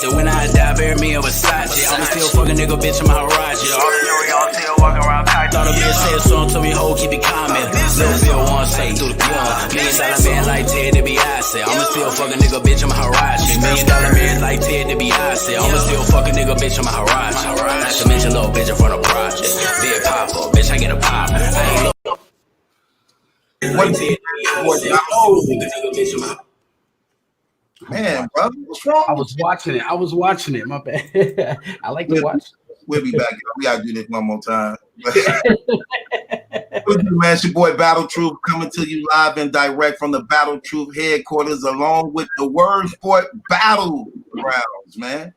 watch it. When I die, bury me in Versace. I'ma still fuck a nigga, bitch, in my garage. All the jewelry on tail, walking around tight. Thought a bitch said something to me, ho, keep it calm. Little Bill one say through the club. $1 million man like Ted DiBiase. I'ma still fuck a nigga, bitch, in my garage. $1 million man like Ted DiBiase. I'ma still fuck a nigga, bitch, in my garage. Not to mention little bitch in front of project. Big pop-up, bitch, I get a pop. I ain't look. Man, brother, what's wrong? I was watching it. My bad. I like to watch. We'll be back. We gotta do this one more time. Man, it's your boy Battle Truth coming to you live and direct from the Battle Truth headquarters, along with the Word Sport Battlegrounds, man.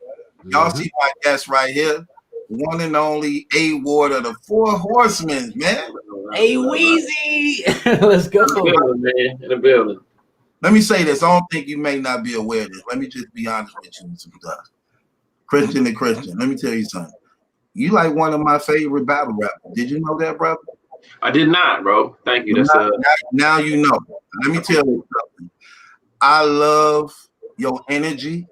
Y'all see my guest right here, one and only A Ward of the Four Horsemen, man. Hey, Weezy, let's go, man. In the building. Let me say this. I don't think you may not be aware of this. Let me just be honest with you sometimes. Christian to Christian, let me tell you something. You like one of my favorite battle rappers. Did you know that, brother? I did not, bro. Thank you. That's now you know. Let me tell you something. I love your energy.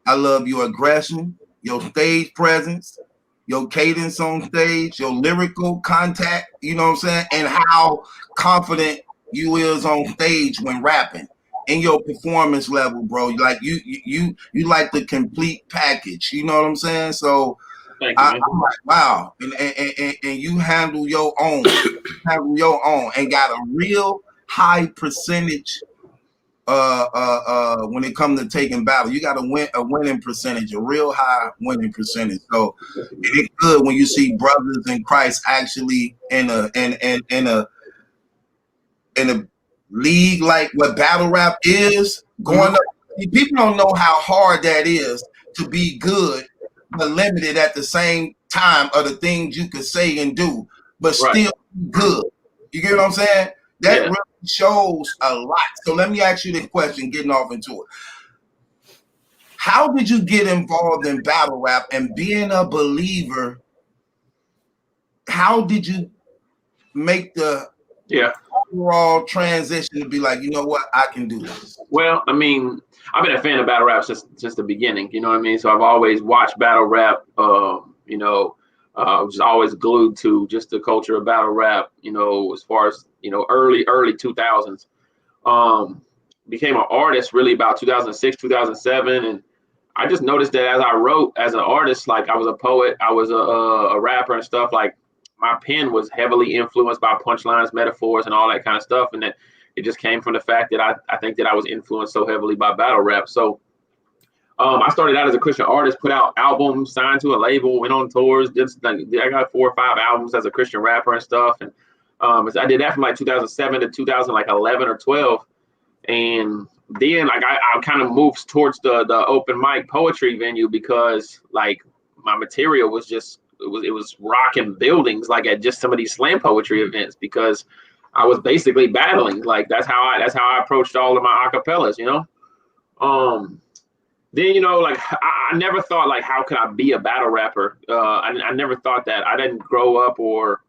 I love your aggression, your stage presence, your cadence on stage, your lyrical contact, you know what I'm saying? And how confident you is on stage when rapping. In your performance level, bro. Like you like the complete package. You know what I'm saying? So I'm like, wow, and you handle your own, and got a real high percentage. When it comes to taking battle, you got a winning percentage, a real high winning percentage. So it's good when you see brothers in Christ actually in a league like what battle rap is going up. People don't know how hard that is to be good but limited at the same time of the things you could say and do, but still good. You get what I'm saying? That really shows a lot. So let me ask you this question, getting off into it. How did you get involved in battle rap and being a believer? How did you make the overall transition to be like, you know what, I can do this? Well, I mean, I've been a fan of battle rap since the beginning, you know what I mean? So I've always watched battle rap, just always glued to just the culture of battle rap, you know, as far as, you know, early 2000s. Became an artist really about 2006, 2007. And I just noticed that as I wrote as an artist, like I was a poet, I was a rapper and stuff, like my pen was heavily influenced by punchlines, metaphors, and all that kind of stuff. And that it just came from the fact that I think that I was influenced so heavily by battle rap. So I started out as a Christian artist, put out albums, signed to a label, went on tours. I got 4 or 5 albums as a Christian rapper and stuff. And I did that from like 2007 to 2011 or 12. And then like I kind of moved towards the open mic poetry venue because like my material was just, it was rocking buildings like at just some of these slam poetry events because I was basically battling. Like that's how I approached all of my acapellas, you know. Then, you know, like I never thought like how could I be a battle rapper? I never thought that. I didn't grow up or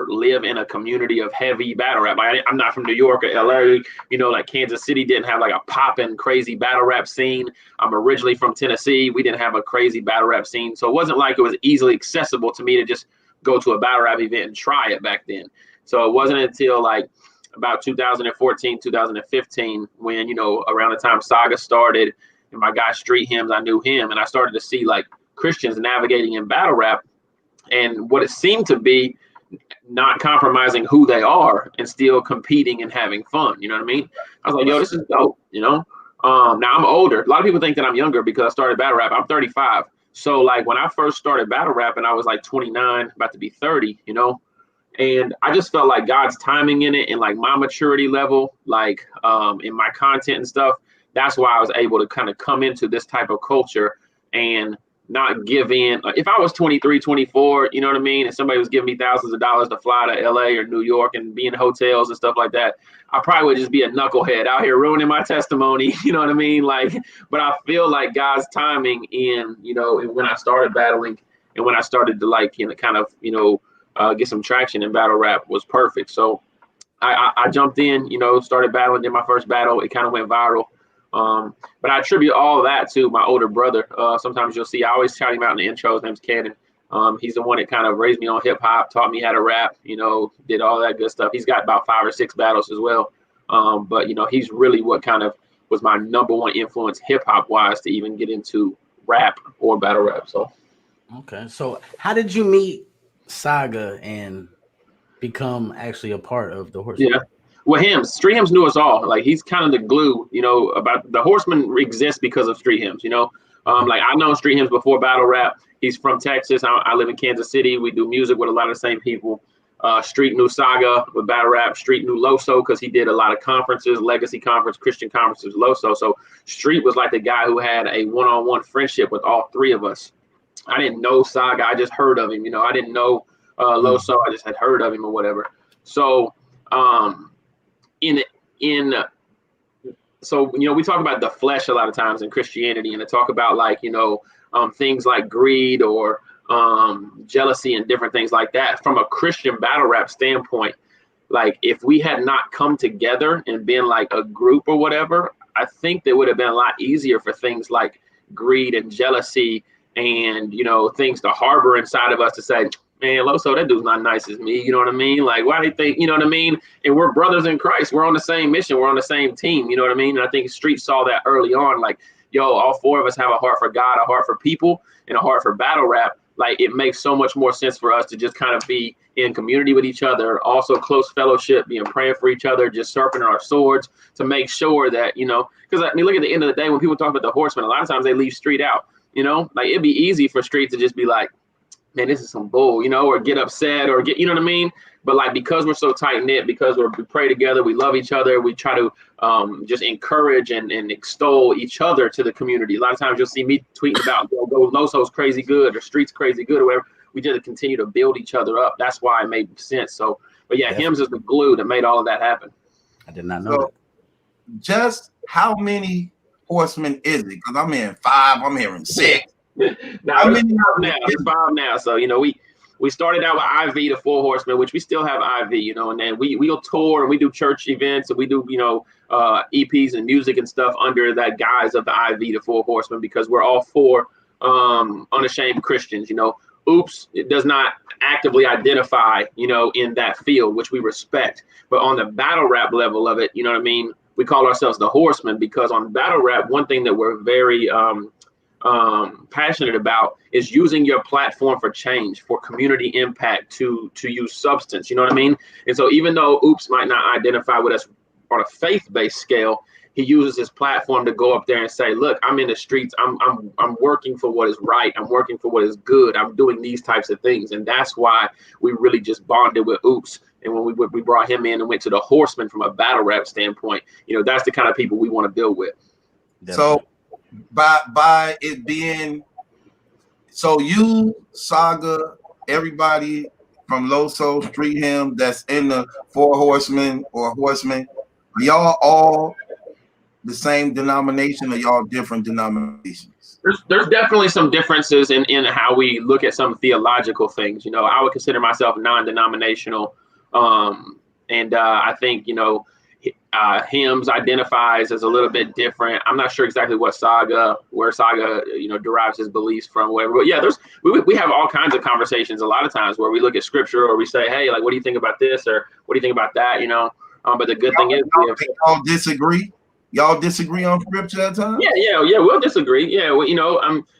live in a community of heavy battle rap. I'm not from New York or LA, you know, like Kansas City didn't have like a poppin' crazy battle rap scene. I'm originally from Tennessee. We didn't have a crazy battle rap scene. So it wasn't like it was easily accessible to me to just go to a battle rap event and try it back then. So it wasn't until like about 2014, 2015, when, you know, around the time Saga started and my guy Street Hymns, I knew him and I started to see like Christians navigating in battle rap and what it seemed to be not compromising who they are and still competing and having fun. You know what I mean? I was like, yo, this is dope, you know? Now I'm older. A lot of people think that I'm younger because I started battle rap. I'm 35. So like when I first started battle rapping, I was like 29, about to be 30, you know? And I just felt like God's timing in it and like my maturity level, like in my content and stuff. That's why I was able to kind of come into this type of culture and not give in. Like if I was 23, 24, you know what I mean? And somebody was giving me thousands of dollars to fly to LA or New York and be in hotels and stuff like that, I probably would just be a knucklehead out here ruining my testimony. You know what I mean? Like, but I feel like God's timing in, you know, when I started battling and when I started to like, you know, kind of, you know, get some traction in battle rap was perfect. So I jumped in, you know, started battling, did my first battle. It kind of went viral. But I attribute all of that to my older brother. Sometimes you'll see, I always shout him out in the intro. His name's Cannon. He's the one that kind of raised me on hip hop, taught me how to rap, did all that good stuff. He's got about 5 or 6 battles as well. But he's really what kind of was my number one influence hip hop wise to even get into rap or battle rap. So, okay. So how did you meet Saga and become actually a part of the Horsemen? Yeah. Well, Street Hymns knew us all. Like, he's kind of the glue, about the Horsemen exists because of Street Hymns, like I've known Street Hymns before battle rap. He's from Texas. I live in Kansas City. We do music with a lot of the same people. Street knew Saga with battle rap. Street knew Loso because he did a lot of conferences, Legacy Conference, Christian conferences, Loso. So Street was like the guy who had a one-on-one friendship with all 3 of us. I didn't know Saga. I just heard of him. I didn't know Loso. I just had heard of him or whatever. So so we talk about the flesh a lot of times in Christianity, and to talk about like things like greed or jealousy and different things like that. From a Christian battle rap standpoint, like if we had not come together and been like a group or whatever, I think that would have been a lot easier for things like greed and jealousy and things to harbor inside of us to say, man, Loso, that dude's not nice as me. You know what I mean? Like, why do you think, you know what I mean? And we're brothers in Christ. We're on the same mission. We're on the same team. You know what I mean? And I think Street saw that early on. Like, yo, all 4 of us have a heart for God, a heart for people, and a heart for battle rap. Like, it makes so much more sense for us to just kind of be in community with each other, also close fellowship, praying for each other, just sharpening our swords to make sure that, because I mean, look, at the end of the day, when people talk about the Horsemen, a lot of times they leave Street out, like it'd be easy for Street to just be like, man, this is some bull, or get upset or get, you know what I mean? But like, because we're so tight knit, because we pray together, we love each other, we try to just encourage and extol each other to the community. A lot of times you'll see me tweeting about, go Loso's crazy good or Street's crazy good or whatever. We just continue to build each other up. That's why it made sense. So, but yeah, Hymns is the glue that made all of that happen. I did not know that. Just how many Horsemen is it? Because I'm hearing 5, I'm hearing 6. Now, it's 5 now. So, we started out with IV, the 4 Horsemen, which we still have IV, and then we'll tour and we do church events and we do, EPs and music and stuff under that guise of the IV, the 4 Horsemen, because we're all 4 unashamed Christians. Oops, it does not actively identify, in that field, which we respect. But on the battle rap level of it, you know what I mean? We call ourselves the Horsemen because on battle rap, one thing that we're very passionate about is using your platform for change, for community impact, to use substance. You know what I mean? And so even though Oops might not identify with us on a faith-based scale, he uses his platform to go up there and say, look, I'm in the streets. I'm working for what is right. I'm working for what is good. I'm doing these types of things. And that's why we really just bonded with Oops. And when we brought him in and went to the Horsemen from a battle rap standpoint, that's the kind of people we want to build with. So by it being, so you, Saga, everybody from Loso, Street Hymns that's in the 4 Horsemen or Horsemen, are y'all all the same denomination or y'all different denominations? There's definitely some differences in how we look at some theological things. I would consider myself non-denominational. And I think, Hymns identifies as a little bit different. I'm not sure exactly where Saga, derives his beliefs from, whatever. But yeah, we have all kinds of conversations a lot of times where we look at scripture or we say, hey, like, what do you think about this? Or what do you think about that? But the good thing is, y'all disagree. Y'all disagree on scripture at times? Yeah, we'll disagree. Yeah,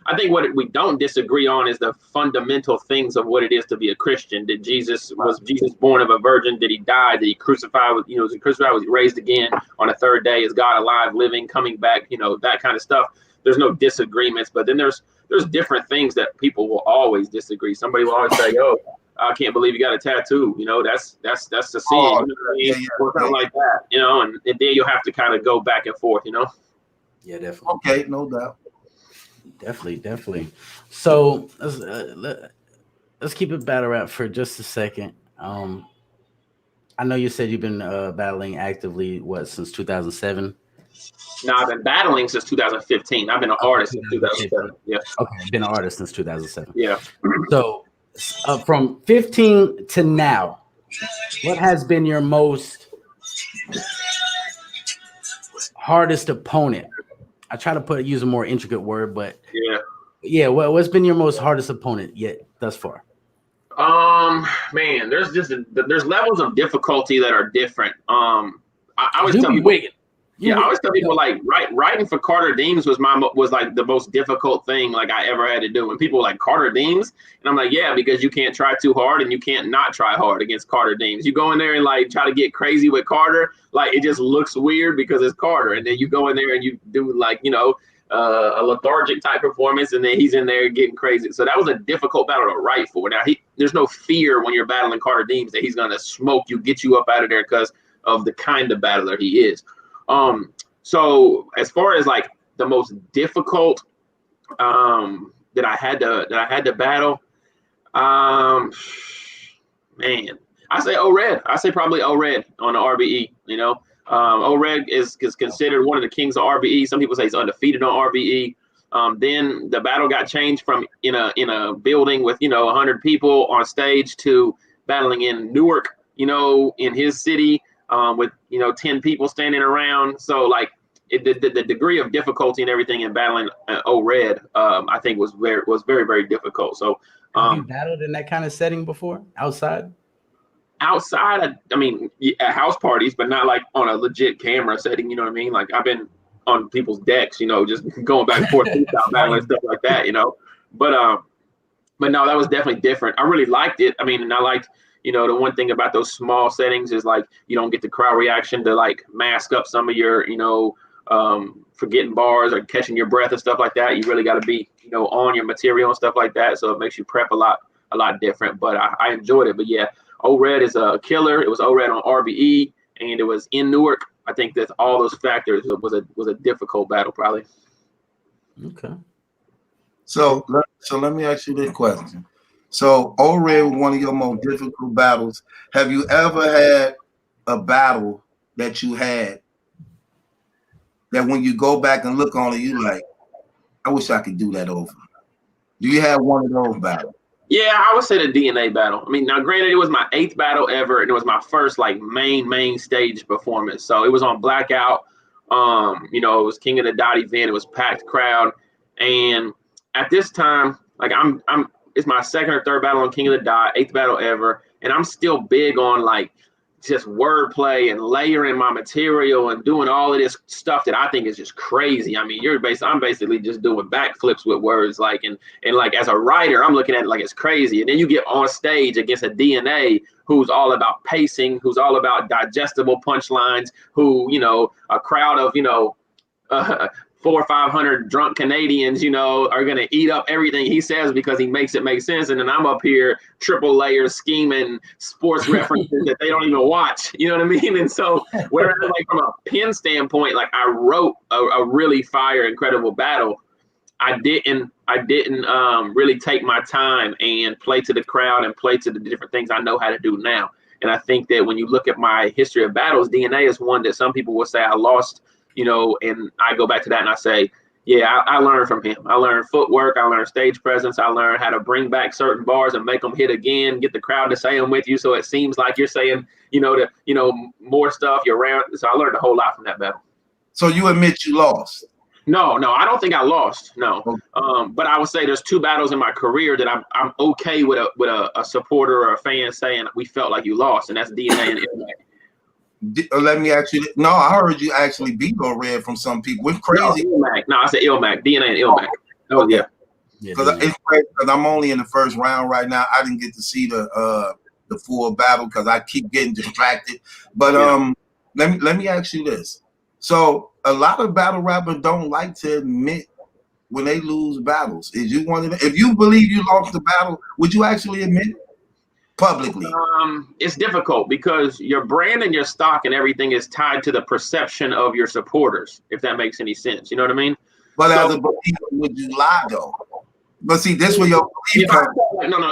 I think what we don't disagree on is the fundamental things of what it is to be a Christian. Was Jesus born of a virgin? Did he die? Did he crucify? Was he crucified? Was he raised again on a 3rd day? Is God alive, living, coming back? That kind of stuff. There's no disagreements, but then there's different things that people will always disagree. Somebody will always say, "Yo, I can't believe you got a tattoo." That's the sin, Yeah, or something like that. And then you'll have to kind of go back and forth. Yeah, definitely. Okay, no doubt. Definitely. So let's keep it battle rap for just a second. I know you said you've been battling actively since 2007. No, I've been battling since 2015. I've been an artist since 2007. Yeah. Okay, been an artist since 2007. Yeah. So from 15 to now, what has been your most hardest opponent I try to use a more intricate word, but Yeah. yeah. What's been your most hardest opponent yet thus far? Man, there's levels of difficulty that are different. I always You tell be people, wigging. yeah, I always tell people like writing for Carter Deems was like the most difficult thing like I ever had to do. And people were like Carter Deems, and I'm like, yeah, because you can't try too hard and you can't not try hard against Carter Deems. You go in there and like try to get crazy with Carter, like it just looks weird because it's Carter, and then you go in there and you do like a lethargic type performance, and then he's in there getting crazy. So that was a difficult battle to write for. Now there's no fear when you're battling Carter Deems that he's gonna smoke you, get you up out of there because of the kind of battler he is. So as far as like the most difficult that I had to battle, man, I say O-Red. I say probably O-Red on the RBE. O-Red is considered one of the kings of RBE. Some people say he's undefeated on RBE. Then the battle got changed from in a building with 100 people on stage to battling in Newark, in his city. With 10 people standing around, so like the degree of difficulty and everything in battling O-Red, I think was very very difficult. So have you battled in that kind of setting before outside? Outside, I mean, at house parties, but not like on a legit camera setting. You know what I mean? Like I've been on people's decks, just going back and forth, battling and stuff like that. But no, that was definitely different. I really liked it. I mean, and I liked. The one thing about those small settings is like you don't get the crowd reaction to like mask up some of your, forgetting bars or catching your breath and stuff like that. You really got to be, on your material and stuff like that. So it makes you prep a lot different. But I enjoyed it. But yeah, O-Red is a killer. It was O-Red on RBE, and it was in Newark. I think that all those factors was a difficult battle probably. Okay. So let me ask you this question. So O-Red was one of your most difficult battles. Have you ever had a battle that you had that when you go back and look on it, you like, I wish I could do that over? Do you have one of those battles? Yeah, I would say the DNA battle. I mean, now granted, it was my 8th battle ever, and it was my first like main stage performance. So it was on Blackout. It was King of the Dot event. It was packed crowd, and at this time, like it's my 2nd or 3rd battle on King of the Dot, 8th battle ever, and I'm still big on like just wordplay and layering my material and doing all of this stuff that I think is just crazy. I mean, I'm basically just doing backflips with words, like and like as a writer, I'm looking at it like it's crazy. And then you get on stage against a DNA who's all about pacing, who's all about digestible punchlines, who a crowd of 400 or 500 drunk Canadians, are going to eat up everything he says because he makes it make sense. And then I'm up here triple layer scheming sports references that they don't even watch. You know what I mean? And so whereas like from a pen standpoint, like I wrote a really fire, incredible battle. I didn't really take my time and play to the crowd and play to the different things I know how to do now. And I think that when you look at my history of battles, DNA is one that some people will say I lost, and I go back to that and I say, yeah, I learned from him. I learned footwork. I learned stage presence. I learned how to bring back certain bars and make them hit again, get the crowd to say them with you. So it seems like you're saying, more stuff you're around. So I learned a whole lot from that battle. So you admit you lost? No, I don't think I lost. No. Okay. But I would say there's 2 battles in my career that I'm okay with a supporter or a fan saying we felt like you lost, and that's DNA and Ilmac. Let me actually. No, I heard you actually beat O-Red from some people. It's crazy. No, I said Ilmac, DNA and Ilmac. Oh yeah. Because it's crazy because I'm only in the first round right now. I didn't get to see the full battle because I keep getting distracted. But let me ask you this. So a lot of battle rappers don't like to admit when they lose battles. Is you one of them? If you believe you lost the battle, would you actually admit it publicly? It's difficult because your brand and your stock and everything is tied to the perception of your supporters, if that makes any sense. You know what I mean? But as a believer, would you lie though? But see, this was your belief.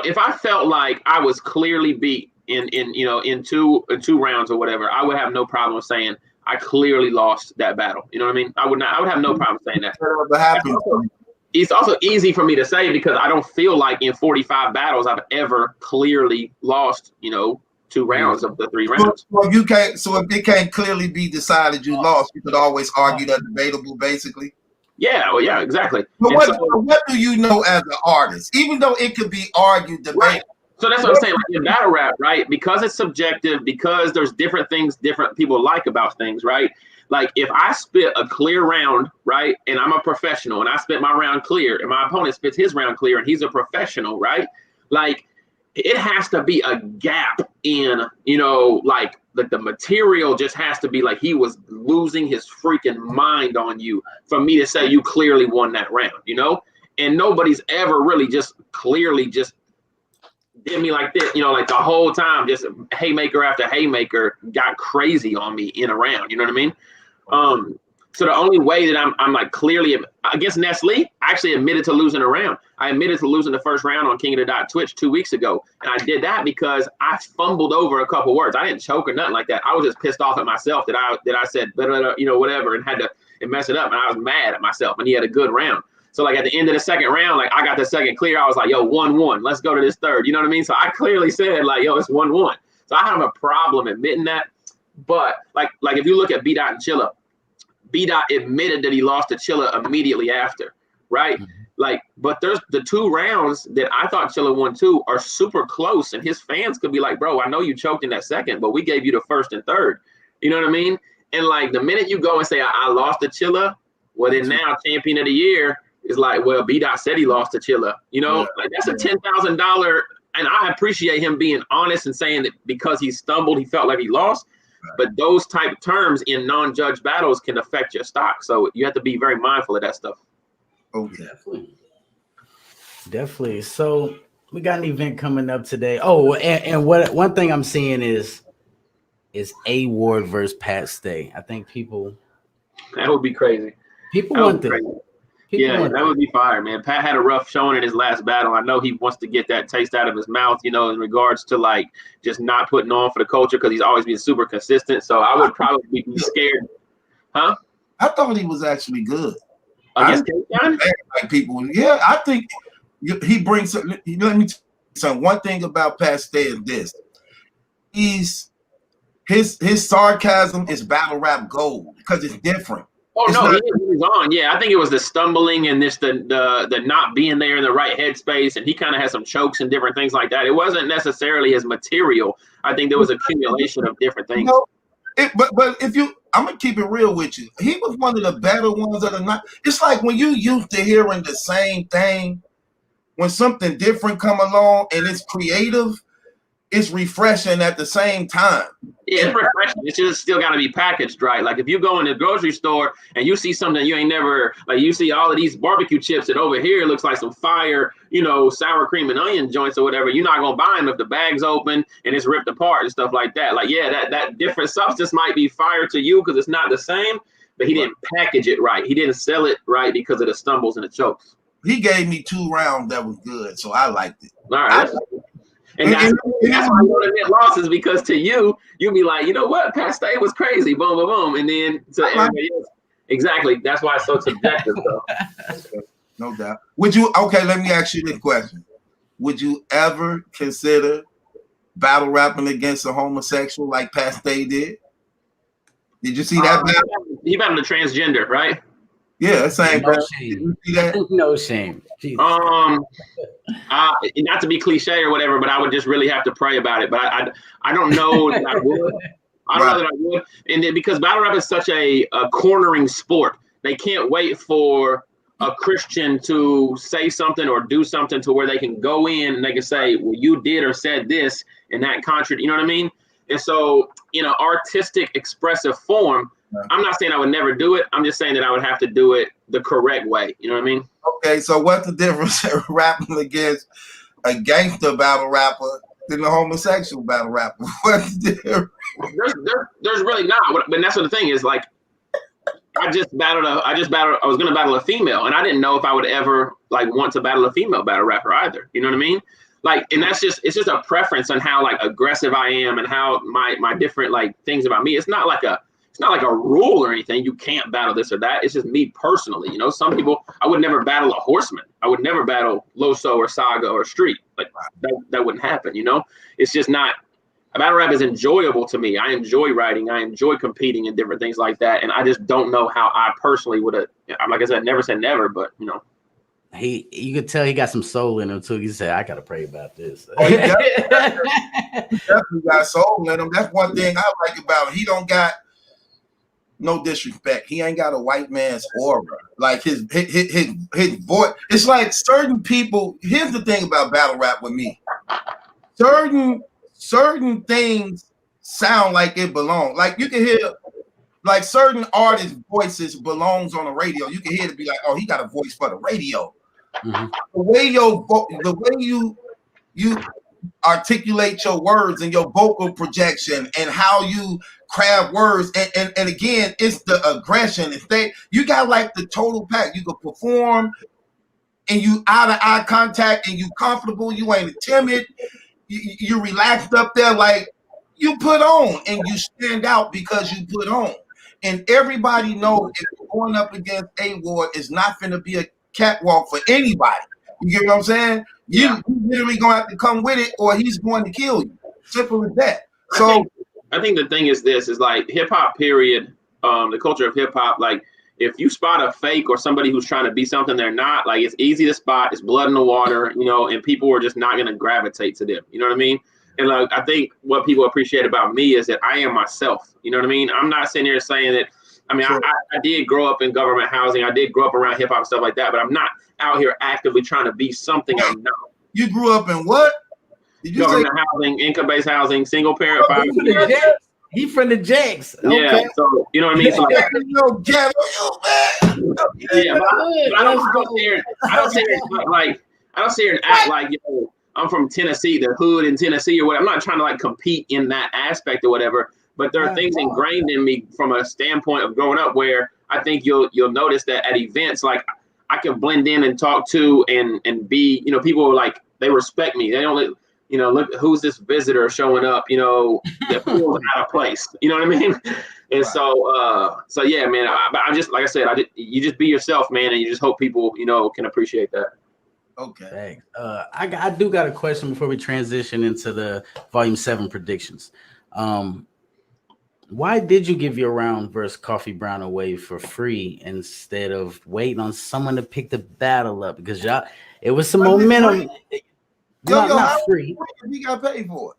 If I felt like I was clearly beat in two rounds or whatever, I would have no problem saying I clearly lost that battle. You know what I mean? I would have no problem saying that. It's also easy for me to say because I don't feel like in 45 battles I've ever clearly lost, 2 rounds of the 3 rounds. So if it can't clearly be decided you lost, you could always argue that debatable, basically. Yeah, well, yeah, exactly. But what do you know as an artist? Even though it could be argued, debated. Right. So that's what I'm saying. Like in battle rap, right? Because it's subjective, because there's different things different people like about things, right? Like if I spit a clear round, right, and I'm a professional, and I spit my round clear, and my opponent spits his round clear, and he's a professional, right? Like it has to be a gap in, like the material just has to be like he was losing his freaking mind on you for me to say you clearly won that round, And nobody's ever really just clearly just did me like this, like the whole time, just haymaker after haymaker got crazy on me in a round. You know what I mean? So the only way that I'm like clearly against Nestle, I actually admitted to losing a round. I admitted to losing the first round on King of the Dot Twitch 2 weeks ago. And I did that because I fumbled over a couple words. I didn't choke or nothing like that. I was just pissed off at myself that I said, whatever, and had to mess it up. And I was mad at myself, and he had a good round. So like at the end of the second round, like I got the second clear. I was like, yo, 1-1. Let's go to this third. You know what I mean? So I clearly said like, yo, it's 1-1. So I have a problem admitting that. But like if you look at B-Dot and Chilla, B-Dot admitted that he lost to Chilla immediately after, right? Mm-hmm. Like, but there's the 2 rounds that I thought Chilla won too are super close, and his fans could be like, bro, I know you choked in that second, but we gave you the first and third. You know what I mean? And like the minute you go and say I lost to Chilla, well then now champion of the year is like, well, B-Dot said he lost to Chilla. Like that's a $10,000, and I appreciate him being honest and saying that because he stumbled, he felt like he lost. But those type of terms in non-judge battles can affect your stock. So you have to be very mindful of that stuff. Oh, definitely. So we got an event coming up today. Oh, and one thing I'm seeing is A Ward versus Pat Stay. I think that would be crazy. People want this. That would be fire, man. Pat had a rough showing in his last battle. I know he wants to get that taste out of his mouth, in regards to like just not putting on for the culture because he's always been super consistent. So I would probably be scared. Huh? I thought he was actually good. Against K-Town? Like people, yeah, I think he brings. Let me tell you something. One thing about Pat Stay is this: his sarcasm is battle rap gold because it's different. Oh no, he was on. Yeah, I think it was the stumbling and the not being there in the right headspace, and he kind of had some chokes and different things like that. It wasn't necessarily his material. I think there was accumulation of different things. But if I'm gonna keep it real with you. He was one of the better ones that are not. It's like when you used to hearing the same thing, when something different come along and it's creative, it's refreshing at the same time. Yeah, it's refreshing. It's just still got to be packaged right. Like if you go in the grocery store and you see something you ain't never, like you see all of these barbecue chips that over here looks like some fire, sour cream and onion joints or whatever, you're not going to buy them if the bag's open and it's ripped apart and stuff like that. Like, yeah, that different substance might be fire to you because it's not the same, but he didn't package it right. He didn't sell it right because of the stumbles and the chokes. He gave me 2 rounds that was good, so I liked it. All right. And that's why you admit losses, because to you'll be like, you know what, Pat Stay was crazy, boom, boom, boom. And then to everybody else, exactly. That's why it's so subjective, though. No doubt. Let me ask you this question. Would you ever consider battle rapping against a homosexual like Pat Stay did? Did you see that battle? He battled a transgender, right? Yeah, same. No shame. No shame. Jesus. Not to be cliche or whatever, but I would just really have to pray about it. But I don't know that I would. I don't know that I would. And then because battle rap is such a cornering sport, they can't wait for a Christian to say something or do something to where they can go in and they can say, well, you did or said this and that contradict. You know what I mean? And so in an artistic, expressive form, I'm not saying I would never do it. I'm just saying that I would have to do it the correct way. You know what I mean? Okay, so what's the difference in rapping against a gangster battle rapper than a homosexual battle rapper? What's the difference? There's really not. But that's what the thing is. Like, I was going to battle a female, and I didn't know if I would ever like want to battle a female battle rapper either. You know what I mean? Like, and it's just a preference on how like aggressive I am and how my different like things about me. It's not like a rule or anything. You can't battle this or that. It's just me personally. Some people, I would never battle a horseman. I would never battle Loso or Saga or Street. Like that wouldn't happen. It's just not battle rap is enjoyable to me. I enjoy writing. I enjoy competing and different things like that. And I just don't know how I personally would have, like I said, never said never, but you know. You could tell he got some soul in him too. He said, I gotta pray about this. Oh, he definitely got soul in him. That's one thing I like about him. He don't got no disrespect. He ain't got a white man's aura. Like his voice. It's like certain people. Here's the thing about battle rap with me. Certain things sound like it belong. Like you can hear, like certain artists' voices belongs on the radio. You can hear it be like, oh, he got a voice for the radio. Mm-hmm. The way you articulate your words and your vocal projection and how you craft words and again, it's the aggression. You got like the total pack. You can perform and you out of eye contact and you comfortable. You ain't timid. You relaxed up there like you put on and you stand out because you put on. And everybody knows if you're going up against A-Ward, it's not going to be a catwalk for anybody. You get what I'm saying? You literally going to have to come with it or he's going to kill you. Simple as that. So I think the thing is this is like hip hop period, the culture of hip hop, like if you spot a fake or somebody who's trying to be something they're not, like it's easy to spot, it's blood in the water, you know, and people are just not going to gravitate to them. You know what I mean? And like, I think what people appreciate about me is that I am myself. You know what I mean? I'm not sitting here saying that. I mean, sure. I did grow up in government housing. I did grow up around hip hop and stuff like that, but I'm not out here actively trying to be something I'm not. You grew up in what? Did you government housing, income-based housing, single parent. He from the Jacks. Yeah, okay. So you know what I mean. So like, I don't sit here and act like I'm from Tennessee, the hood in Tennessee or whatever. I'm not trying to like compete in that aspect or whatever. But there are things ingrained in me from a standpoint of growing up where I think you'll notice that at events, like I can blend in and talk to and be, you know, people are like, they respect me. They don't, you know, look, who's this visitor showing up, you know, that feels out of place. You know what I mean? And so yeah, man, I just, like I said, you just be yourself, man. And you just hope people, you know, can appreciate that. Okay. I do got a question before we transition into the Volume 7 predictions. Why did you give your round versus Coffee Brown away for free instead of waiting on someone to pick the battle up? Because it was some momentum. Not free. He got paid for it.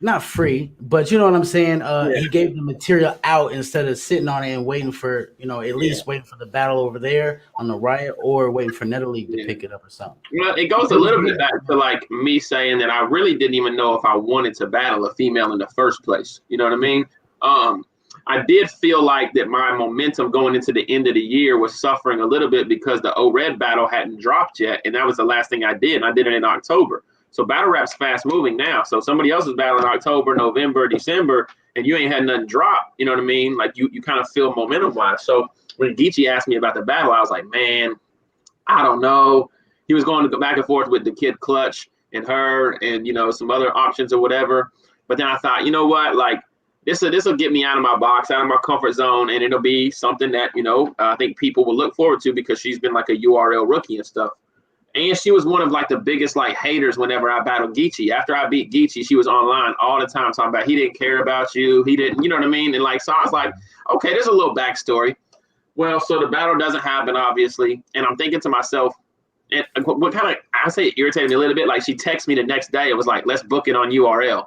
Not free, but you know what I'm saying? He gave the material out instead of sitting on it and waiting for, you know, at least waiting for the battle over there on the riot or waiting for Netherleague to pick it up or something. You know, it goes a little bit back to like me saying that I really didn't even know if I wanted to battle a female in the first place. You know what I mean? I did feel like that my momentum going into the end of the year was suffering a little bit because the O-Red battle hadn't dropped yet. And that was the last thing I did. And I did it in October. So battle rap's fast moving now. So somebody else is battling October, November, December, and you ain't had nothing drop. You know what I mean? Like you kind of feel momentum wise. So when Geechee asked me about the battle, I was like, man, I don't know. He was going to go back and forth with the Kid Clutch and her and, you know, some other options or whatever. But then I thought, you know what, like, this will get me out of my box, out of my comfort zone, and it'll be something that, you know, I think people will look forward to because she's been like a URL rookie and stuff. And she was one of like the biggest like haters whenever I battled Geechee. After I beat Geechee, she was online all the time talking about he didn't care about you. He didn't, you know what I mean? And like, so I was like, okay, there's a little backstory. Well, so the battle doesn't happen, obviously. And I'm thinking to myself, and what kind of, I say it irritated me a little bit. Like she texted me the next day. It was like, let's book it on URL.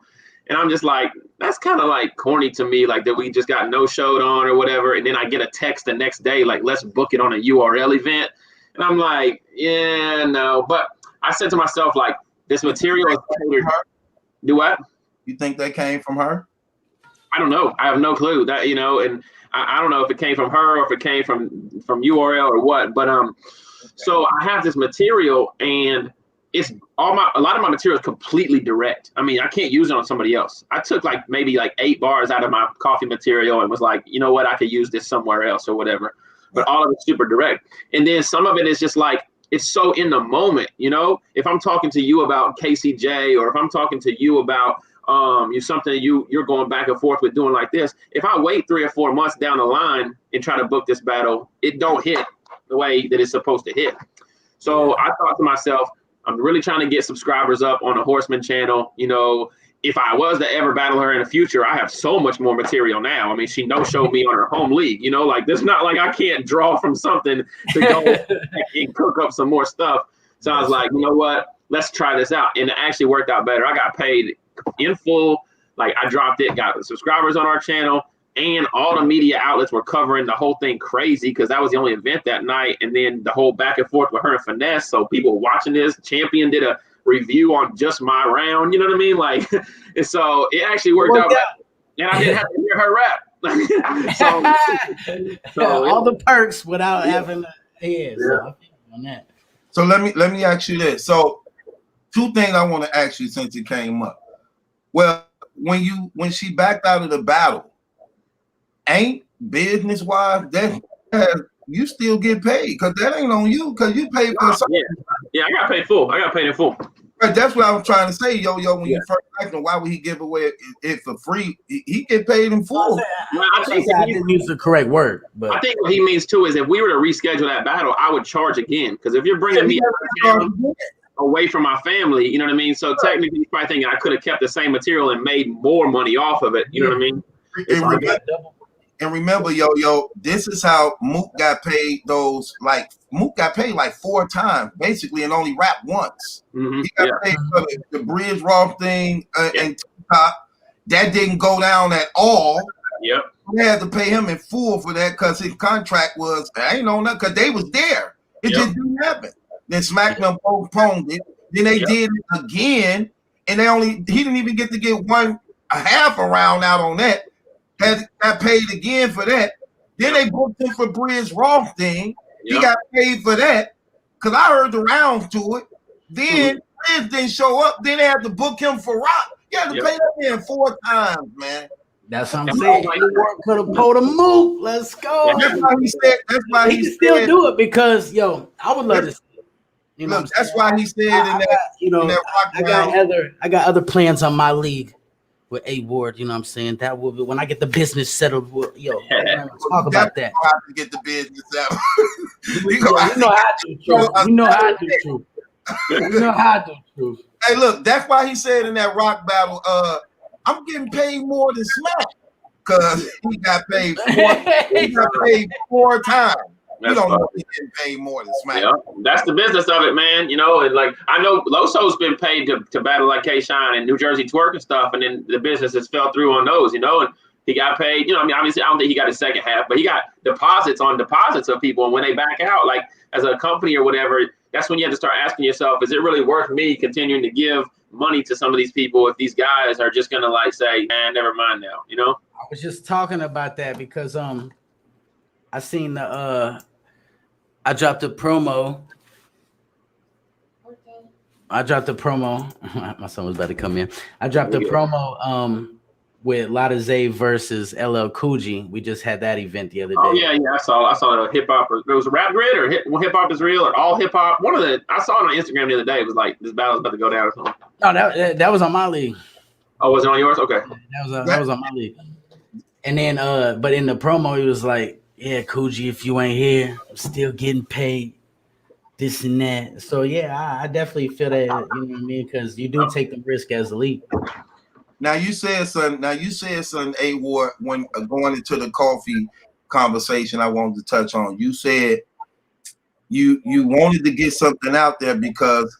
And I'm just like, that's kind of like corny to me, like that we just got no showed on or whatever. And then I get a text the next day, like, let's book it on a URL event. And I'm like, yeah, no. But I said to myself, like, this material is catered. Do what? You think that came from her? I don't know. I have no clue that, you know, and I don't know if it came from her or if it came from URL or what. But so I have this material and it's a lot of my material is completely direct. I mean, I can't use it on somebody else. I took like maybe like 8 bars out of my coffee material and was like, you know what, I could use this somewhere else or whatever. But all of it's super direct. And then some of it is just like, it's so in the moment, you know, if I'm talking to you about KCJ or if I'm talking to you about something you're going back and forth with doing like this, if I wait 3 or 4 months down the line and try to book this battle, it don't hit the way that it's supposed to hit. So I thought to myself, I'm really trying to get subscribers up on the Horseman channel, you know, if I was to ever battle her in the future, I have so much more material now. I mean, she no-showed me on her home league, you know, like, there's not like I can't draw from something to go and cook up some more stuff. So I was like, you know what, let's try this out. And it actually worked out better. I got paid in full. Like, I dropped it, got subscribers on our channel, and all the media outlets were covering the whole thing crazy because that was the only event that night. And then the whole back and forth with her and Finesse. So people watching this, Champion did a review on just my round, you know what I mean? Like, and so it actually worked out. And I didn't have to hear her rap. so all the perks without having so on that. So let me ask you this. So 2 things I want to ask you since it came up. Well, when she backed out of the battle, ain't business wise that you still get paid because that ain't on you because you paid for something. Yeah, I got paid full. I got paid in full. But that's what I was trying to say, Yo. When you first asked him, why would he give away it for free? He get paid in full. I didn't use the correct word, but I think what he means too is if we were to reschedule that battle, I would charge again because if you're bringing me away from my family, you know what I mean. So technically, he's probably thinking I could have kept the same material and made more money off of it. You know what I mean? And remember, Yo, this is how Mook got paid Mook got paid like 4 times, basically, and only rapped once. He got paid for the Bridge Raw thing and TikTok. That didn't go down at all. Yep. They had to pay him in full for that because his contract was, I ain't know nothing, because they was there. It just didn't happen. Then SmackDown postponed it. Then they did it again, and he didn't even get to get a half a round out on that. Got paid again for that. Then they booked him for Bridge Raw thing. He got paid for that because I heard the rounds to it. Then Bridge didn't show up. Then they had to book him for Rock. You had to pay that man 4 times, man. That's what I'm saying. Could have pulled a move. Let's go. That's why he said. That's why he can still do it because I would love to. You know, that's why he said in that. I got other plans on my league with A Ward. You know what I'm saying? That will be when I get the business settled. Talk about that. I have to get the business out. You know how I do. You know how I do. Truth. You know how I do. Truth. Hey, look, that's why he said in that Rock battle, I'm getting paid more than Smack because he got paid 4 times. You don't know he's getting paid more than Smack. Yeah, that's the business of it, man. You know, and like I know Loso's been paid to battle like K-Shine and New Jersey Twerk and stuff, and then the business has fell through on those, you know, and he got paid, you know, I mean, obviously I don't think he got his second half, but he got deposits on deposits of people. And when they back out, like as a company or whatever, that's when you have to start asking yourself, is it really worth me continuing to give money to some of these people if these guys are just going to like say, man, never mind now, you know? I was just talking about that because I seen I dropped a promo. My son was about to come in. I dropped a promo with Lotta Zay versus LL Cool J. We just had that event the other day. Oh yeah, I saw the hip hop. It was a Rap Grid or hip hop is real or all hip hop. I saw it on Instagram the other day. It was like this battle's about to go down or something. No, that was on my league. Oh, was it on yours? Okay. That was on my league. And then but in the promo he was like, yeah, Cool J, if you ain't here, I'm still getting paid. This and that. So yeah, I definitely feel that, you know what I mean? Because you do take the risk as a league. Now you said something, A Ward, when going into the coffee conversation I wanted to touch on. You said you wanted to get something out there because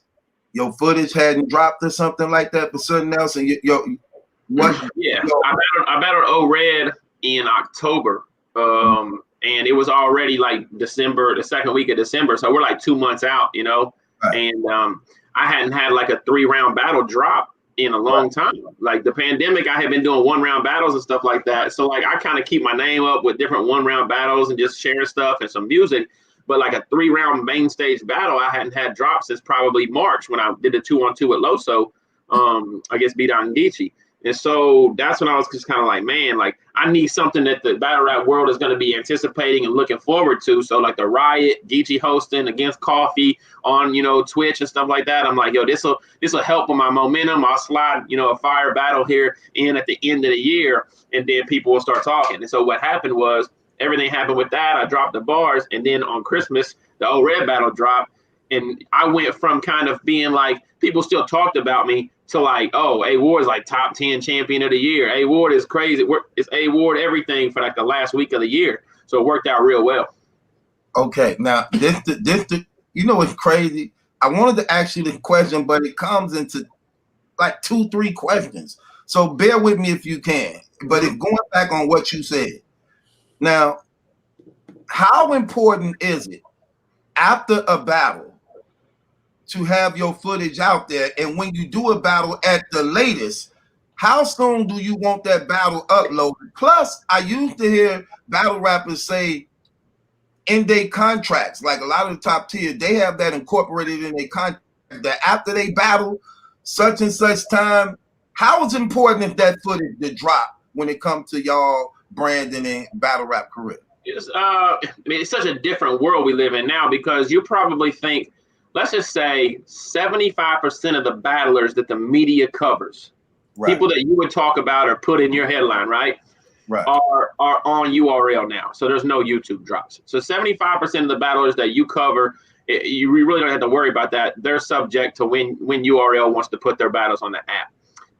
your footage hadn't dropped or something like that for something else, and I battled O-Red in October. And it was already like December, the second week of December. So we're like 2 months out, you know, and I hadn't had like a 3-round battle drop in a long time. Like the pandemic, I had been doing 1-round battles and stuff like that. So like I kind of keep my name up with different 1-round battles and just sharing stuff and some music. But like a 3-round main stage battle, I hadn't had drops since probably March when I did the 2-on-2 with Loso against B-Dot and Geechee. And so that's when I was just kind of like, man, like I need something that the battle rap world is going to be anticipating and looking forward to. So like the Riot, Geechee hosting against Coffee on, you know, Twitch and stuff like that. I'm like, yo, this will help with my momentum. I'll slide, you know, a fire battle here in at the end of the year, and then people will start talking. And so what happened was everything happened with that. I dropped the bars, and then on Christmas, the O-Red battle dropped. And I went from kind of being like people still talked about me to like, oh, A Ward is like top 10 champion of the year. A Ward is crazy. It's A Ward everything for like the last week of the year. So it worked out real well. Okay, now this you know what's crazy? I wanted to ask you the question, but it comes into like 2-3 questions. So bear with me if you can. But if going back on what you said, now, how important is it after a battle to have your footage out there? And when you do a battle at the latest, how soon do you want that battle uploaded? Plus, I used to hear battle rappers say in their contracts, like a lot of the top tier, they have that incorporated in their contract that after they battle such and such time. How is it important if that footage to drop when it comes to y'all branding and battle rap career? I mean, it's such a different world we live in now, because you probably think, let's just say 75% of the battlers that the media covers, people that you would talk about or put in your headline, right, are on URL now. So there's no YouTube drops. So 75% of the battlers that you cover, you really don't have to worry about that. They're subject to when URL wants to put their battles on the app.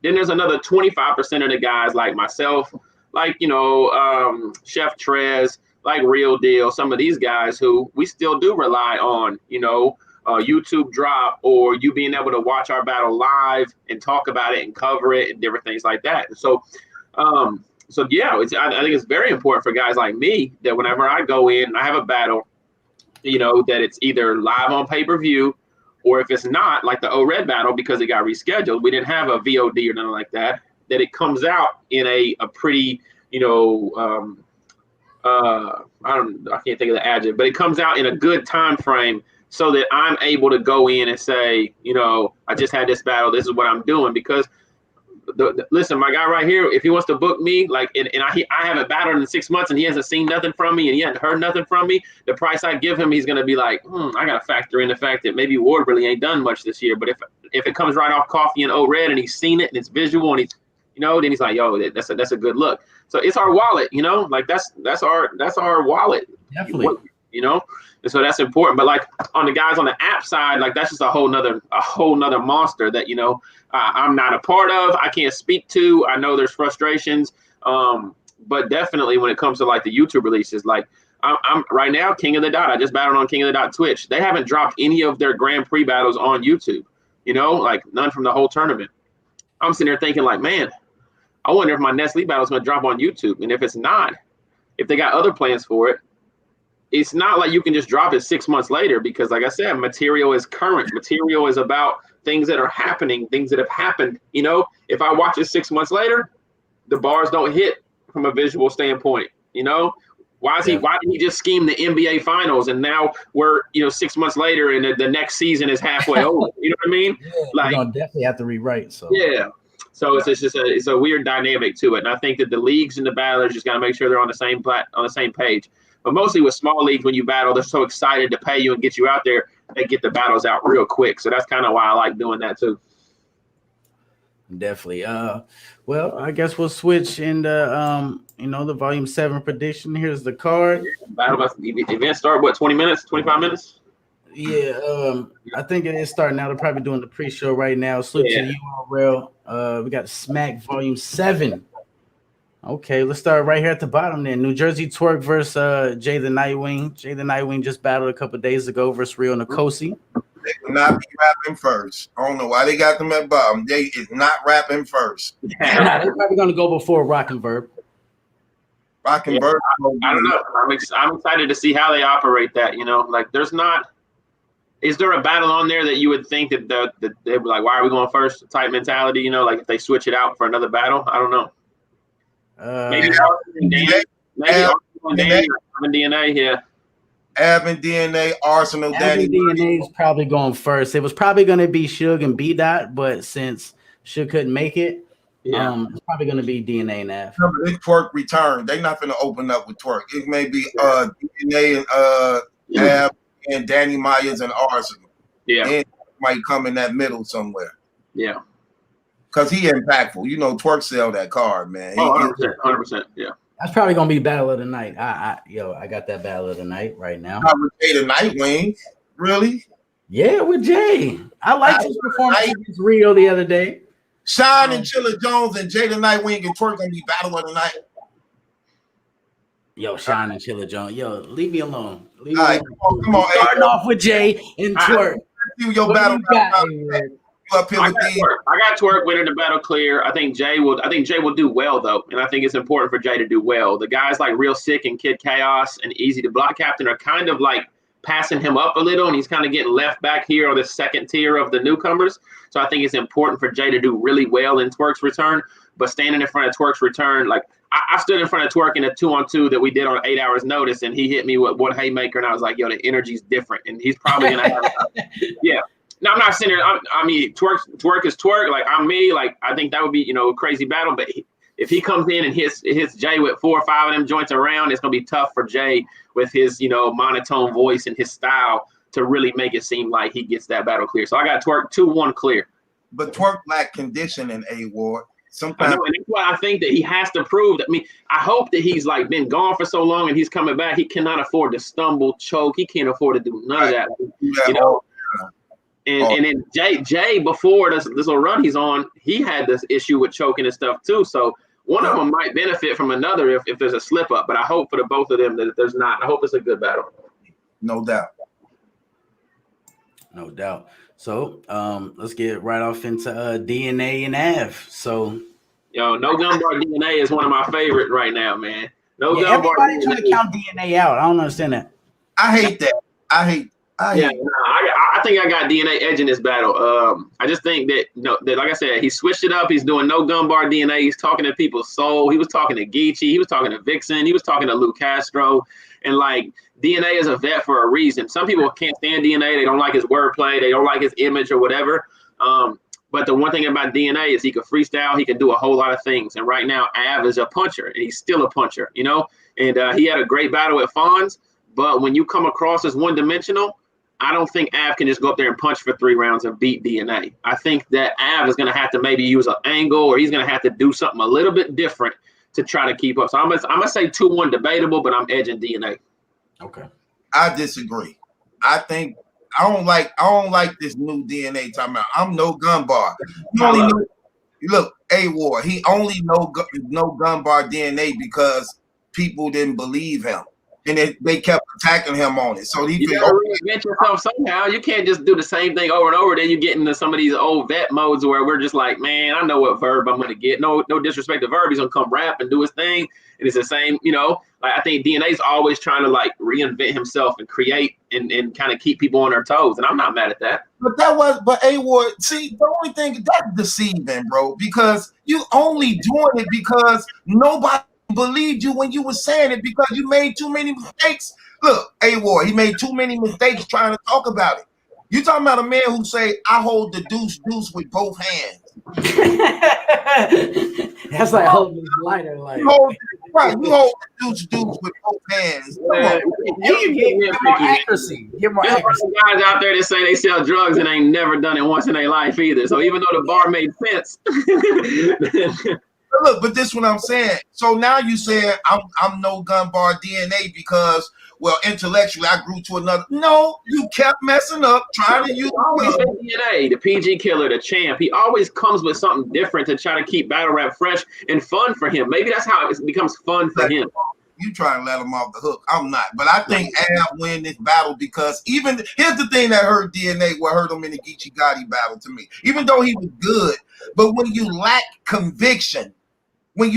Then there's another 25% of the guys like myself, like, Chef Trez, like Real Deal, some of these guys who we still do rely on, YouTube drop, or you being able to watch our battle live and talk about it and cover it and different things like that. So yeah, I think it's very important for guys like me that whenever I go in and I have a battle, that it's either live on pay-per-view, or if it's not, like the O-Red battle, because it got rescheduled, we didn't have a VOD or nothing like that, that it comes out in a pretty, I can't think of the adjective, but it comes out in a good time frame so that I'm able to go in and say, I just had this battle, this is what I'm doing. Because listen, my guy right here, if he wants to book me, like, and I haven't battled in 6 months and he hasn't seen nothing from me and he hasn't heard nothing from me, the price I give him, he's going to be like, I got to factor in the fact that maybe Ward really ain't done much this year. But if it comes right off Coffee and O-Red and he's seen it and it's visual and he's, then he's like, yo, that's a good look. So it's our wallet, like that's our wallet. Definitely. And so that's important. But like on the guys on the app side, like that's just a whole nother monster that, I'm not a part of. I can't speak to. I know there's frustrations. But definitely when it comes to like the YouTube releases, like I'm right now, King of the Dot. I just battled on King of the Dot Twitch. They haven't dropped any of their Grand Prix battles on YouTube, like none from the whole tournament. I'm sitting there thinking like, man, I wonder if my Nestle battle is going to drop on YouTube. And if it's not, if they got other plans for it, it's not like you can just drop it 6 months later, because like I said, material is current. Material is about things that are happening, things that have happened. If I watch it 6 months later, the bars don't hit from a visual standpoint. Why did he just scheme the NBA finals and now we're 6 months later and the next season is halfway over? You know what I mean? Yeah, like, you're gonna definitely have to rewrite. So yeah. So it's just it's a weird dynamic to it. And I think that the leagues and the battlers just got to make sure they're on the same page. But mostly with small leagues, when you battle, they're so excited to pay you and get you out there, they get the battles out real quick. So that's kind of why I like doing that too. Definitely. Well, I guess we'll switch into the Volume 7 prediction. Here's the card. Battle event start 20 minutes, 25 minutes? Yeah, I think it is starting now. They're probably doing the pre-show right now. Salute to the URL. We got Smack Volume 7. Okay, let's start right here at the bottom then. New Jersey Twerk versus Jay the Nightwing. Jay the Nightwing just battled a couple days ago versus Rio Nkosi. They will not be rapping first. I don't know why they got them at bottom. They is not rapping first. They're probably going to go before Rock and Verb. Rock and Verb. I don't know. I'm excited to see how they operate that. Like there's not. Is there a battle on there that you would think that they'd be like, why are we going first? Type mentality, like if they switch it out for another battle, I don't know. Maybe DNA here. Avin DNA, Arsenal, Danny. DNA is probably going first. It was probably going to be Suge and B Dot, but since Suge couldn't make it, it's probably going to be DNA and Av. Remember, this Twerk return. They're not going to open up with Twerk. It may be DNA and Av and Danny Myers and Arsenal. Yeah, and might come in that middle somewhere. Yeah. Because he impactful. Twerk sell that card, man. 100%. Yeah. That's probably gonna be battle of the night. I got that battle of the night right now. Not with Jay the Nightwing, really? Yeah, with Jay. I liked his performance against Rio the other day. Shine and Chilla Jones and Jada Nightwing and Twerk gonna be battle of the night. Yo, Shine and Chilla Jones. Yo, leave me alone. Leave All me right, alone. come on. Starting off with Jay and Twerk. Your What battle do you got, up here with these. I got Twerk winning the battle clear. I think Jay will do well though, and I think it's important for Jay to do well. The guys like Real Sick and Kid Chaos and Easy to Block Captain are kind of like passing him up a little, and he's kind of getting left back here on the second tier of the newcomers. So I think it's important for Jay to do really well in Twerk's return. But standing in front of Twerk's return, like I stood in front of Twerk in a 2-on-2 that we did on 8 hours notice, and he hit me with one haymaker, and I was like, yo, the energy's different, and he's probably gonna have yeah. No, I'm not saying I mean, Twerk is Twerk. Like, I'm me. Like, I think that would be, a crazy battle. But if he comes in and hits Jay with 4 or 5 of them joints around, it's going to be tough for Jay with his, monotone voice and his style to really make it seem like he gets that battle clear. So I got Twerk 2-1 clear. But Twerk lack conditioning, A-Ward. Sometimes, I know, and that's why I think that he has to prove that. I mean, I hope that he's like been gone for so long and he's coming back. He cannot afford to stumble, choke. He can't afford to do none of that. And then Jay before this little run he's on, he had this issue with choking and stuff too. So one of them might benefit from another if there's a slip up. But I hope for the both of them that there's not. I hope it's a good battle. No doubt. No doubt. So let's get right off into DNA and Av. So No Gun Bar DNA is one of my favorites right now, man. Everybody trying to count DNA out. I don't understand that. I hate that. I think I got DNA edging this battle. I just think that that like I said, he switched it up. He's doing no gun bar DNA. He's talking to people's soul. He was talking to Geechee. He was talking to Vixen. He was talking to Lou Castro. And like DNA is a vet for a reason. Some people can't stand DNA. They don't like his wordplay. They don't like his image or whatever. But the one thing about DNA is he can freestyle. He can do a whole lot of things. And right now, Av is a puncher, and he's still a puncher. And he had a great battle at Fonz. But when you come across as one-dimensional, I don't think Av can just go up there and punch for 3 rounds and beat DNA. I think that Av is going to have to maybe use an angle, or he's going to have to do something a little bit different to try to keep up. So I'm gonna say 2-1 debatable, but I'm edging DNA. Okay. I disagree. I think I don't like this new DNA talking about. I'm no gun bar. Look, A-War. He only no gun bar DNA because people didn't believe him. And they kept attacking him on it. So you gotta reinvent yourself somehow. You can't just do the same thing over and over. Then you get into some of these old vet modes where we're just like, man, I know what verb I'm gonna get. No disrespect to Verb. He's gonna come rap and do his thing. And it's the same, like I think DNA's always trying to like reinvent himself and create and kind of keep people on their toes. And I'm not mad at that. But A-Ward, see, the only thing that's deceiving, bro, because you only doing it because nobody believed you when you were saying it because you made too many mistakes. Look, A-War, he made too many mistakes trying to talk about it. You talking about a man who say, I hold the deuce with both hands. That's like holding his lighter. Like you hold the deuce with both hands. Get more accuracy. Get more accuracy. Guys out there that say they sell drugs and ain't never done it once in their life either. So even though the bar made sense. Look, but this is what I'm saying. So now you saying I'm no gun bar DNA because, well, intellectually I grew to another. No, you kept messing up trying to use DNA, the PG killer, the champ. He always comes with something different to try to keep battle rap fresh and fun for him. Maybe that's how it becomes fun for him. You try and let him off the hook. I'm not. But I think Av win this battle because here's the thing that hurt DNA, what hurt him in the Geechee Gotti battle to me. Even though he was good, but when you lack conviction, while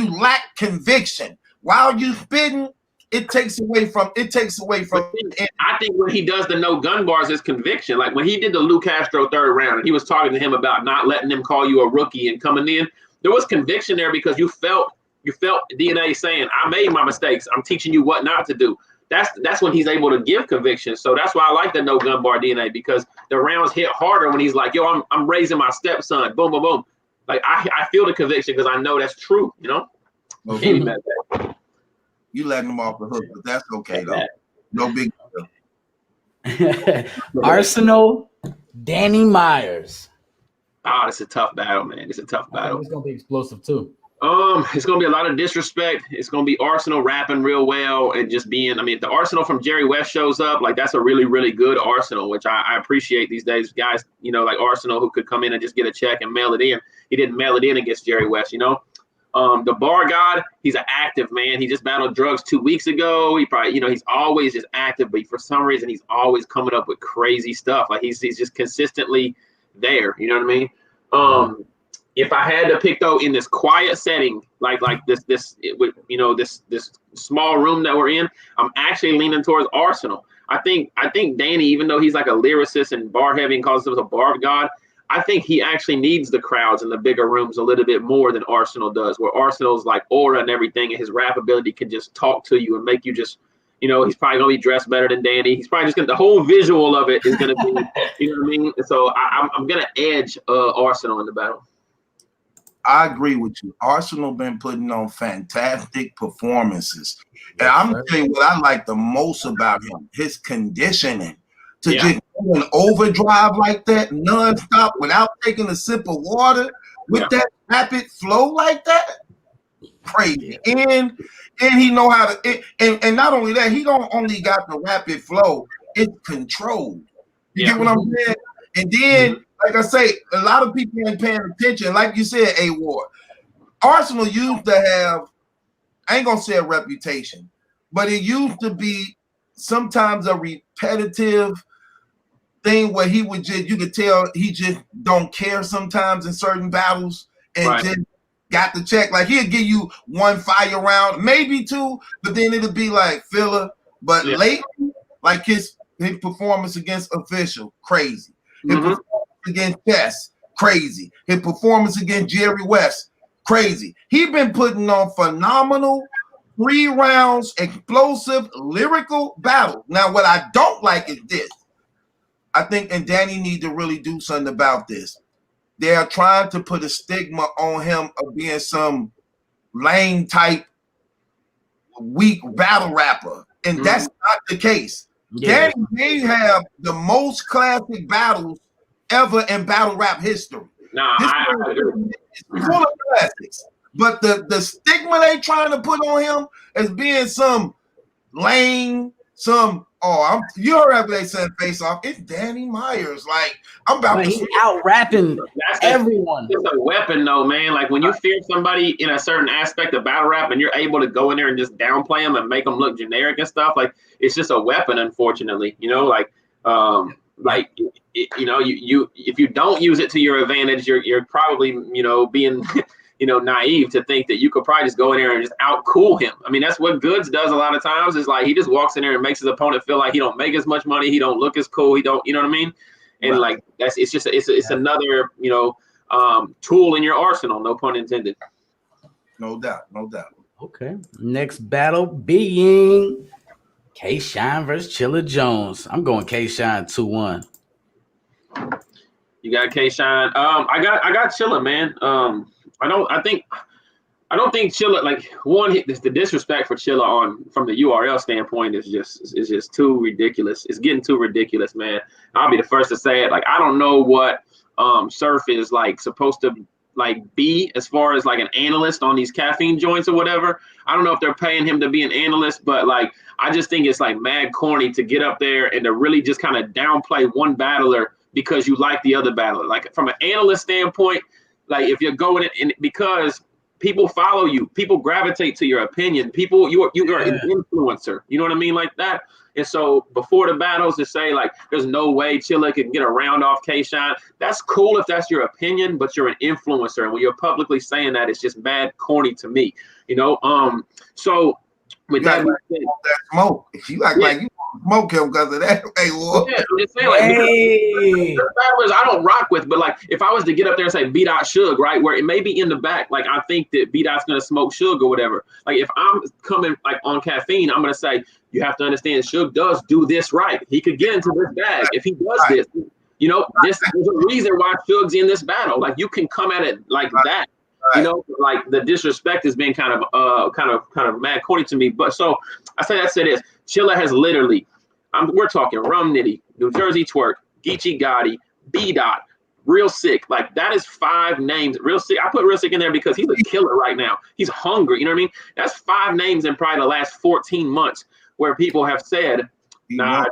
you spitting, it takes away from. I think when he does the no gun bars, is conviction. Like when he did the Lou Castro 3rd round, and he was talking to him about not letting them call you a rookie and coming in. There was conviction there because you felt DNA saying, "I made my mistakes. I'm teaching you what not to do." That's when he's able to give conviction. So that's why I like the no gun bar DNA because the rounds hit harder when he's like, "Yo, I'm raising my stepson." Boom, boom, boom. Like I feel the conviction because I know that's true, Okay. You letting them off the hook, but that's okay though. No big deal. Arsenal, Danny Myers. Oh, it's a tough battle, man. It's a tough battle. It's gonna be explosive too. It's gonna be a lot of disrespect. It's gonna be Arsenal rapping real well and just being. I mean, if the Arsenal from Jerry West shows up, like that's a really, really good Arsenal, which I appreciate these days. Guys, like Arsenal who could come in and just get a check and mail it in. He didn't mail it in against Jerry West. The Bar God, he's an active man. He just battled drugs 2 weeks ago. He probably, he's always just active, but for some reason he's always coming up with crazy stuff. Like he's just consistently there. You know what I mean? If I had to pick though in this quiet setting, like this small room that we're in, I'm actually leaning towards Arsenal. I think Danny, even though he's like a lyricist and bar heavy and calls himself a bar god, I think he actually needs the crowds in the bigger rooms a little bit more than Arsenal does, where Arsenal's like aura and everything, and his rap ability can just talk to you and make you just, he's probably gonna be dressed better than Danny. He's probably just the whole visual of it is gonna be, you know what I mean? So I'm gonna edge Arsenal in the battle. I agree with you. Arsenal been putting on fantastic performances. And I'm going to tell you what I like the most about him, his conditioning. To just go in overdrive like that, nonstop, without taking a sip of water, with that rapid flow like that, crazy. And he know how to, and not only that, he don't only got the rapid flow, it's controlled. You get what I'm saying? And then, like I say, a lot of people ain't paying attention. Like you said, A-Ward, Arsenal used to have, I ain't gonna say a reputation, but it used to be sometimes a repetitive thing where he would just, you could tell he just don't care sometimes in certain battles and just got the check. Like he'll give you one fire round, maybe two, but then it'll be like filler. But lately, like his performance against Official, crazy. His performance against Chess, crazy. His performance against Jerry West, crazy. He been putting on phenomenal 3 rounds, explosive, lyrical battle. Now, what I don't like is this. I think, and Danny need to really do something about this. They are trying to put a stigma on him of being some lame type, weak battle rapper, and that's not the case. Danny may have the most classic battles ever in battle rap history. It's full of classics. But the stigma they trying to put on him as being some lame, you heard what they said face off. It's Danny Myers. Like I'm about to he's out rapping everyone. It's a weapon though, man. Like when you fear somebody in a certain aspect of battle rap and you're able to go in there and just downplay them and make them look generic and stuff, like it's just a weapon, unfortunately. If you don't use it to your advantage, you're probably, being naive to think that you could probably just go in there and just out-cool him. I mean, that's what Goods does a lot of times, is like he just walks in there and makes his opponent feel like he don't make as much money, he don't look as cool, he don't, you know what I mean? And like it's another, tool in your arsenal, no pun intended. No doubt. Okay. Next battle being K-Shine versus Chilla Jones. I'm going K-Shine 2-1. You got K-Shine. I got Chilla, man. I don't think Chilla, like, one, the disrespect for Chilla from the URL standpoint is just too ridiculous. It's getting too ridiculous, man. I'll be the first to say it. Like, I don't know what Surf is like supposed to like be as far as like an analyst on these caffeine joints or whatever. I don't know if they're paying him to be an analyst, but like I just think it's like mad corny to get up there and to really just kind of downplay one battler because you like the other battler. Like from an analyst standpoint, like if you're going in because people follow you, people gravitate to your opinion, you are an influencer, you know what I mean, like that. And so before the battles to say like there's no way Chilla can get a round off K-Shine, that's cool if that's your opinion, but you're an influencer, and when you're publicly saying that, it's just mad corny to me, so with that smoke, if you act like you smoke him because of that, I'm just saying, like, battlers I don't rock with, but like if I was to get up there and say B-Dot Suge, right, where it may be in the back, like I think that B-Dot's gonna smoke Suge or whatever. Like if I'm coming like on caffeine, I'm gonna say you have to understand Suge does do this right. He could get into this bag if he does this. There's a reason why Suge's in this battle. Like you can come at it like that. Like the disrespect has been kind of mad corny to me. But so I say this: Chilla has literally, we're talking Rum Nitty, New Jersey Twerk, Geechee Gotti, B-Dot, Real Sick. Like, that is 5 names. Real Sick. I put Real Sick in there because he's a killer right now. He's hungry. You know what I mean? That's 5 names in probably the last 14 months where people have said, nah,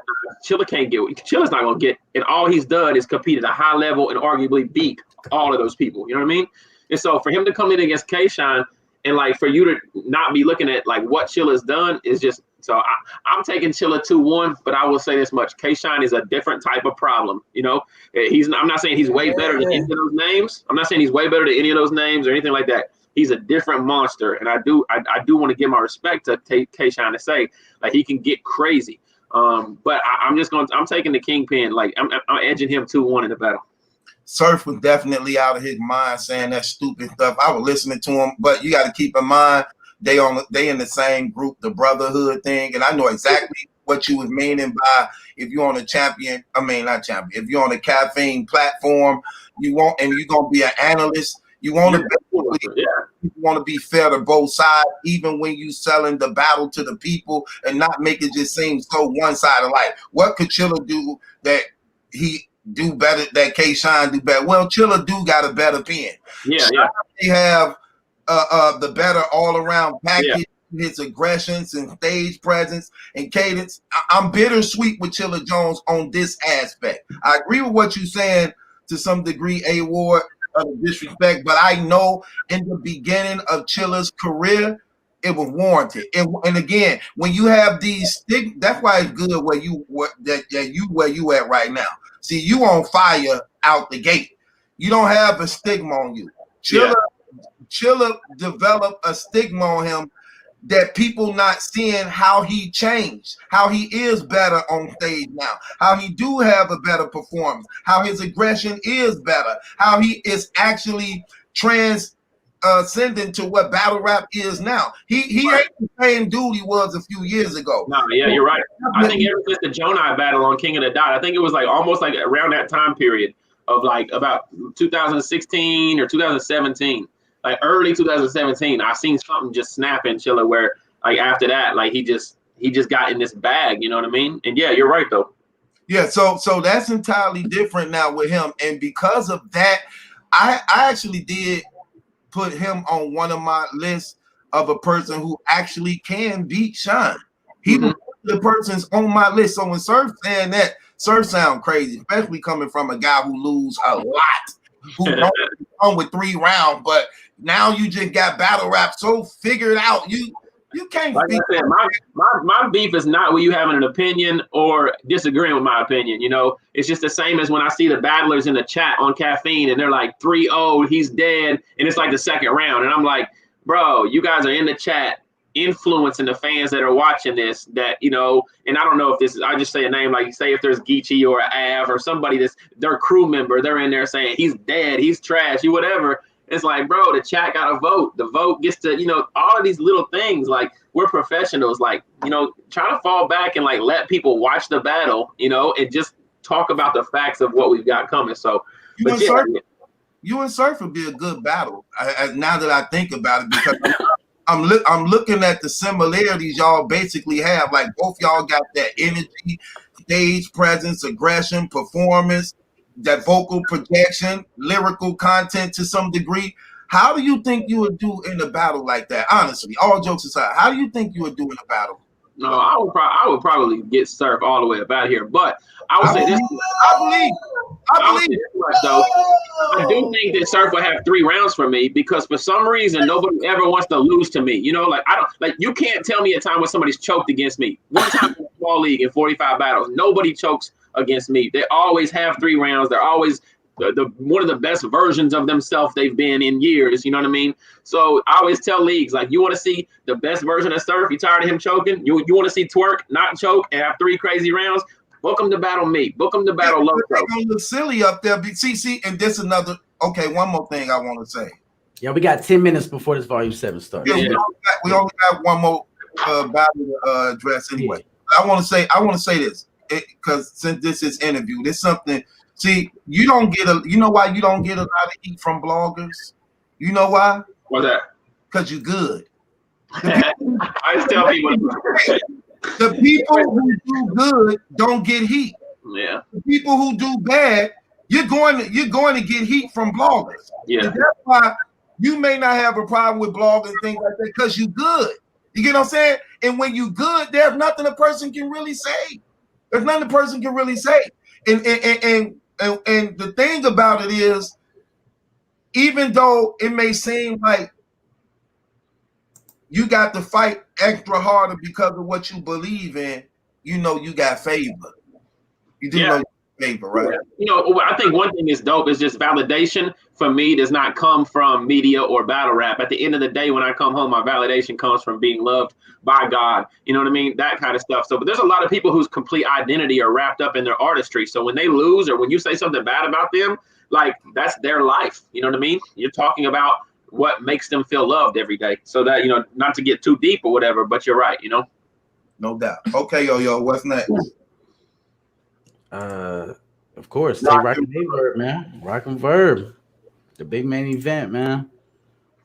Chilla can't get. Chilla's not gonna get. And all he's done is compete at a high level and arguably beat all of those people. You know what I mean? And so for him to come in against K-Shine and like for you to not be looking at like what Chilla's done is just. So I'm taking Chilla 2-1, but I will say this much: K-Shine is a different type of problem. You know, I'm not saying he's way better than any of those names. I'm not saying he's way better than any of those names or anything like that. He's a different monster, and I do want to give my respect to K-Shine to say like he can get crazy. But I'm taking the Kingpin. Like I'm edging him 2-1 in the battle. Surf was definitely out of his mind saying that stupid stuff. I was listening to him, but you got to keep in mind they in the same group, the brotherhood thing, and I know exactly what you was meaning by if you're on a if you're on a caffeine platform, you're gonna be an analyst. You want to be fair to both sides, even when you selling the battle to the people and not make it just seem so one-sided. Like, what could Chilla do that he do better, that K-Shine do better? Well, Chilla do got a better pen. They have the better all-around package, his aggressions and stage presence and cadence. I'm bittersweet with Chilla Jones on this aspect. I agree with what you're saying to some degree, A. Ward, of disrespect, but I know in the beginning of Chilla's career, it was warranted. And again, when you have these that's why it's good where you at right now. See, you on fire out the gate. You don't have a stigma on you. Chilla developed a stigma on him that people not seeing how he changed, how he is better on stage now, how he do have a better performance, how his aggression is better, how he is actually transcending to what battle rap is now. He ain't the same dude he was a few years ago. No, yeah, you're right. I think ever since the Jonai battle on King of the Dot, I think it was like almost like around that time period of like about 2016 or 2017. Like early 2017, I seen something just snap in Chilla where like after that, like he just got in this bag, you know what I mean? And yeah, you're right though. Yeah, so that's entirely different now with him. And because of that, I actually did put him on one of my lists of a person who actually can beat Shine. He was the person's on my list. So when Surf saying that, Surf sound crazy, especially coming from a guy who lose a lot, who don't come with 3 rounds, but now you just got battle rap so figured out. You can't. Like I said, my beef is not with you having an opinion or disagreeing with my opinion. You know, it's just the same as when I see the battlers in the chat on Caffeine and they're like 3-0, he's dead, and it's like the second round, and I'm like, bro, you guys are in the chat influencing the fans that are watching this. That, you know, and I don't know if this is, I just say a name, like say if there's Geechee or Av or somebody that's their crew member, they're in there saying he's dead, he's trash, you whatever. It's like, bro, the chat got to vote. The vote gets to, you know, all of these little things. Like, we're professionals. Like, you know, try to fall back and like let people watch the battle, you know, and just talk about the facts of what we've got coming. So, you and Surf would be a good battle. Now that I think about it, because I'm looking at the similarities y'all basically have. Like, both y'all got that energy, stage presence, aggression, performance, that vocal projection, lyrical content to some degree. How do you think you would do in a battle like that? Honestly, all jokes aside, how do you think you would do in a battle? No, I would probably get Surf all the way up out here. But I would say this. I believe this much, though. I do think that Surf would have 3 rounds for me because for some reason nobody ever wants to lose to me. You know, like you can't tell me a time when somebody's choked against me. One time in the small league in 45 battles, nobody chokes against me. They always have 3 rounds. They're always the one of the best versions of themselves they've been in years. You know what I mean? So I always tell leagues, like, you want to see the best version of Surf? You tired of him choking? You want to see Twerk not choke and have 3 crazy rounds? Book him to battle me. Book him to battle Loco. They're gonna look silly up there. See, and this another. Okay, one more thing I want to say. Yeah, we got 10 minutes before this volume 7 starts. Yeah, we only got one more battle to address anyway. Yeah. I want to say this because since this is interview, this something. See, you don't get you know why you don't get a lot of heat from bloggers? You know why? What's that? Because you're good. I just tell people. The people who do good don't get heat. Yeah. The people who do bad you're going to get heat from bloggers. Yeah. And that's why you may not have a problem with blogging and things like that because you good. You get what I'm saying? And when you good, there's nothing a person can really say. There's nothing a person can really say. And the thing about it is, even though it may seem like you got to fight extra harder because of what you believe in, you know you got favor. You do know you got favor, right? Yeah. You know, I think one thing is dope is just validation for me does not come from media or battle rap. At the end of the day, when I come home, my validation comes from being loved by God. You know what I mean? That kind of stuff. So, but there's a lot of people whose complete identity are wrapped up in their artistry. So when they lose or when you say something bad about them, like that's their life. You know what I mean? You're talking about what makes them feel loved every day. So that, you know, not to get too deep or whatever, but you're right, you know? No doubt. Okay, Yo-Yo, what's next? Of course, say Rock and Verb, man. Rock and Verb. The big main event, man.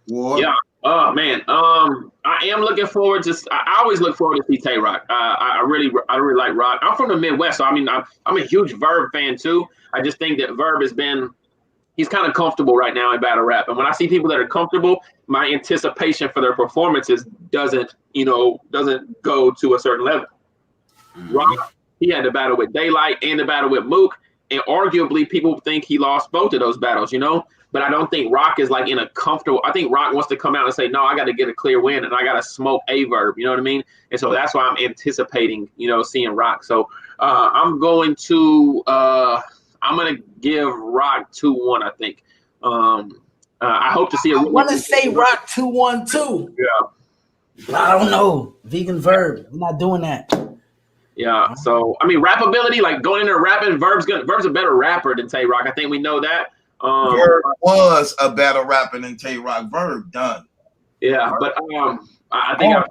War. Yeah. Oh man. I am looking forward to. I always look forward to see Tay Rock. I really like Rock. I'm from the Midwest, so I mean, I'm a huge Verb fan too. I just think that Verb has been. He's kind of comfortable right now in battle rap, and when I see people that are comfortable, my anticipation for their performances doesn't go to a certain level. Mm-hmm. Rock, he had the battle with Daylight and the battle with Mook, and arguably people think he lost both of those battles, you know. But I don't think Rock is like in a comfortable. I think Rock wants to come out and say, no, I got to get a clear win and I got to smoke a Verb. You know what I mean? And so that's why I'm anticipating, you know, seeing Rock. So I'm going to give Rock 2-1. I think. I hope to see. I want to say Rock 2-1 too. Yeah. But I don't know. Vegan Verb. I'm not doing that. Yeah. So I mean, rap ability, like going in there rapping, Verb's a better rapper than Tay Rock. I think we know that. Verb was a better rapper than Tay Rock. Verb done. Yeah, but I think I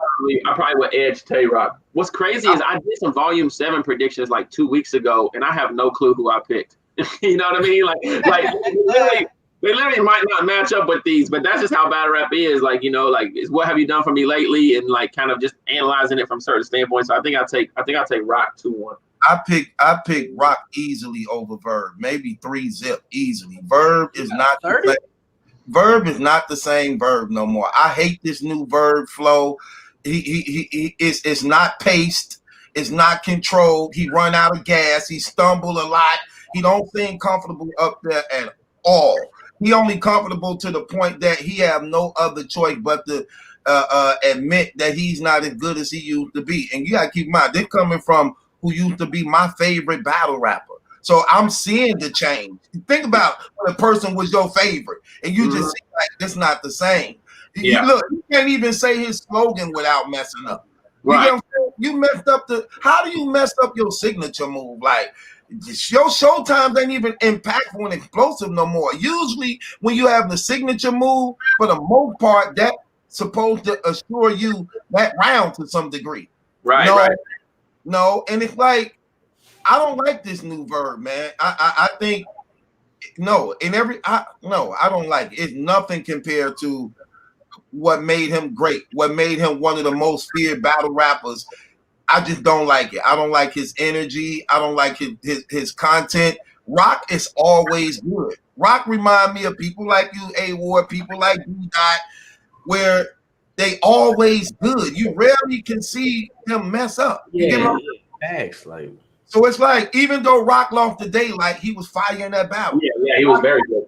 probably would edge Tay Rock. What's crazy is I did some Volume 7 predictions like 2 weeks ago, and I have no clue who I picked. You know what I mean? Like they literally might not match up with these, but that's just how battle rap is. Like, you know, like what have you done for me lately, and like kind of just analyzing it from certain standpoints. So I think I'll take Rock 2-1. I pick Rock easily over Verb, maybe 3-0 easily. Verb is not 30. Verb is not the same Verb no more. I hate this new Verb flow. It's not paced. It's not controlled. He run out of gas. He stumble a lot. He don't seem comfortable up there at all. He only comfortable to the point that he have no other choice but to admit that he's not as good as he used to be. And you gotta keep in mind, they're coming from who used to be my favorite battle rapper. So I'm seeing the change. Think about when a person was your favorite and you just see like this not the same. Yeah. You can't even say his slogan without messing up. Right. You know what I'm saying? You messed up how do you mess up your signature move? Like your show times ain't even impactful and explosive no more. Usually when you have the signature move, for the most part, that's supposed to assure you that round to some degree. Right. No, and it's like I don't like this new Verb, man. I think no, I don't like it. It's nothing compared to what made him great, what made him one of the most feared battle rappers. I just don't like it. I don't like his energy. I don't like his content. Rock is always good. Rock remind me of people like you, A-Ward, people like D-Dot, where they always good. You rarely can see him mess up. Thanks. Like so it's like even though Rock lost the Daylight, he was fire in that battle. Yeah, he was very good.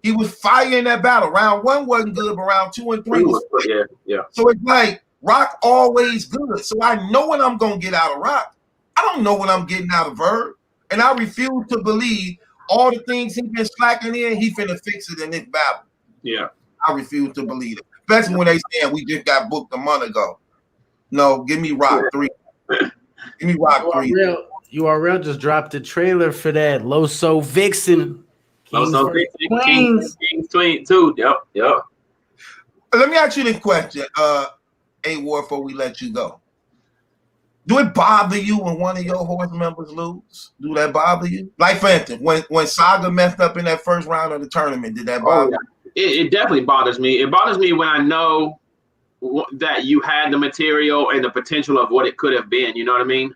He was fire in that battle. Round 1 wasn't good, but round 2 and 3 was good. Yeah. So it's like Rock always good. So I know what I'm gonna get out of Rock. I don't know what I'm getting out of Verb. And I refuse to believe all the things he been slacking in, he finna fix it in this battle. Yeah. I refuse to believe it. Especially when they saying we just got booked a month ago. No, give me Rock 3. Give me Rock 3. URL just dropped the trailer for that Loso Vixen. Kings Twin too. Yep. Let me ask you this question, A-Ward, before we let you go. Do it bother you when one of your horse members lose? Do that bother you? Like for instance, when Saga messed up in that first round of the tournament, did that bother you? It definitely bothers me. It bothers me when I know that you had the material and the potential of what it could have been. You know what I mean?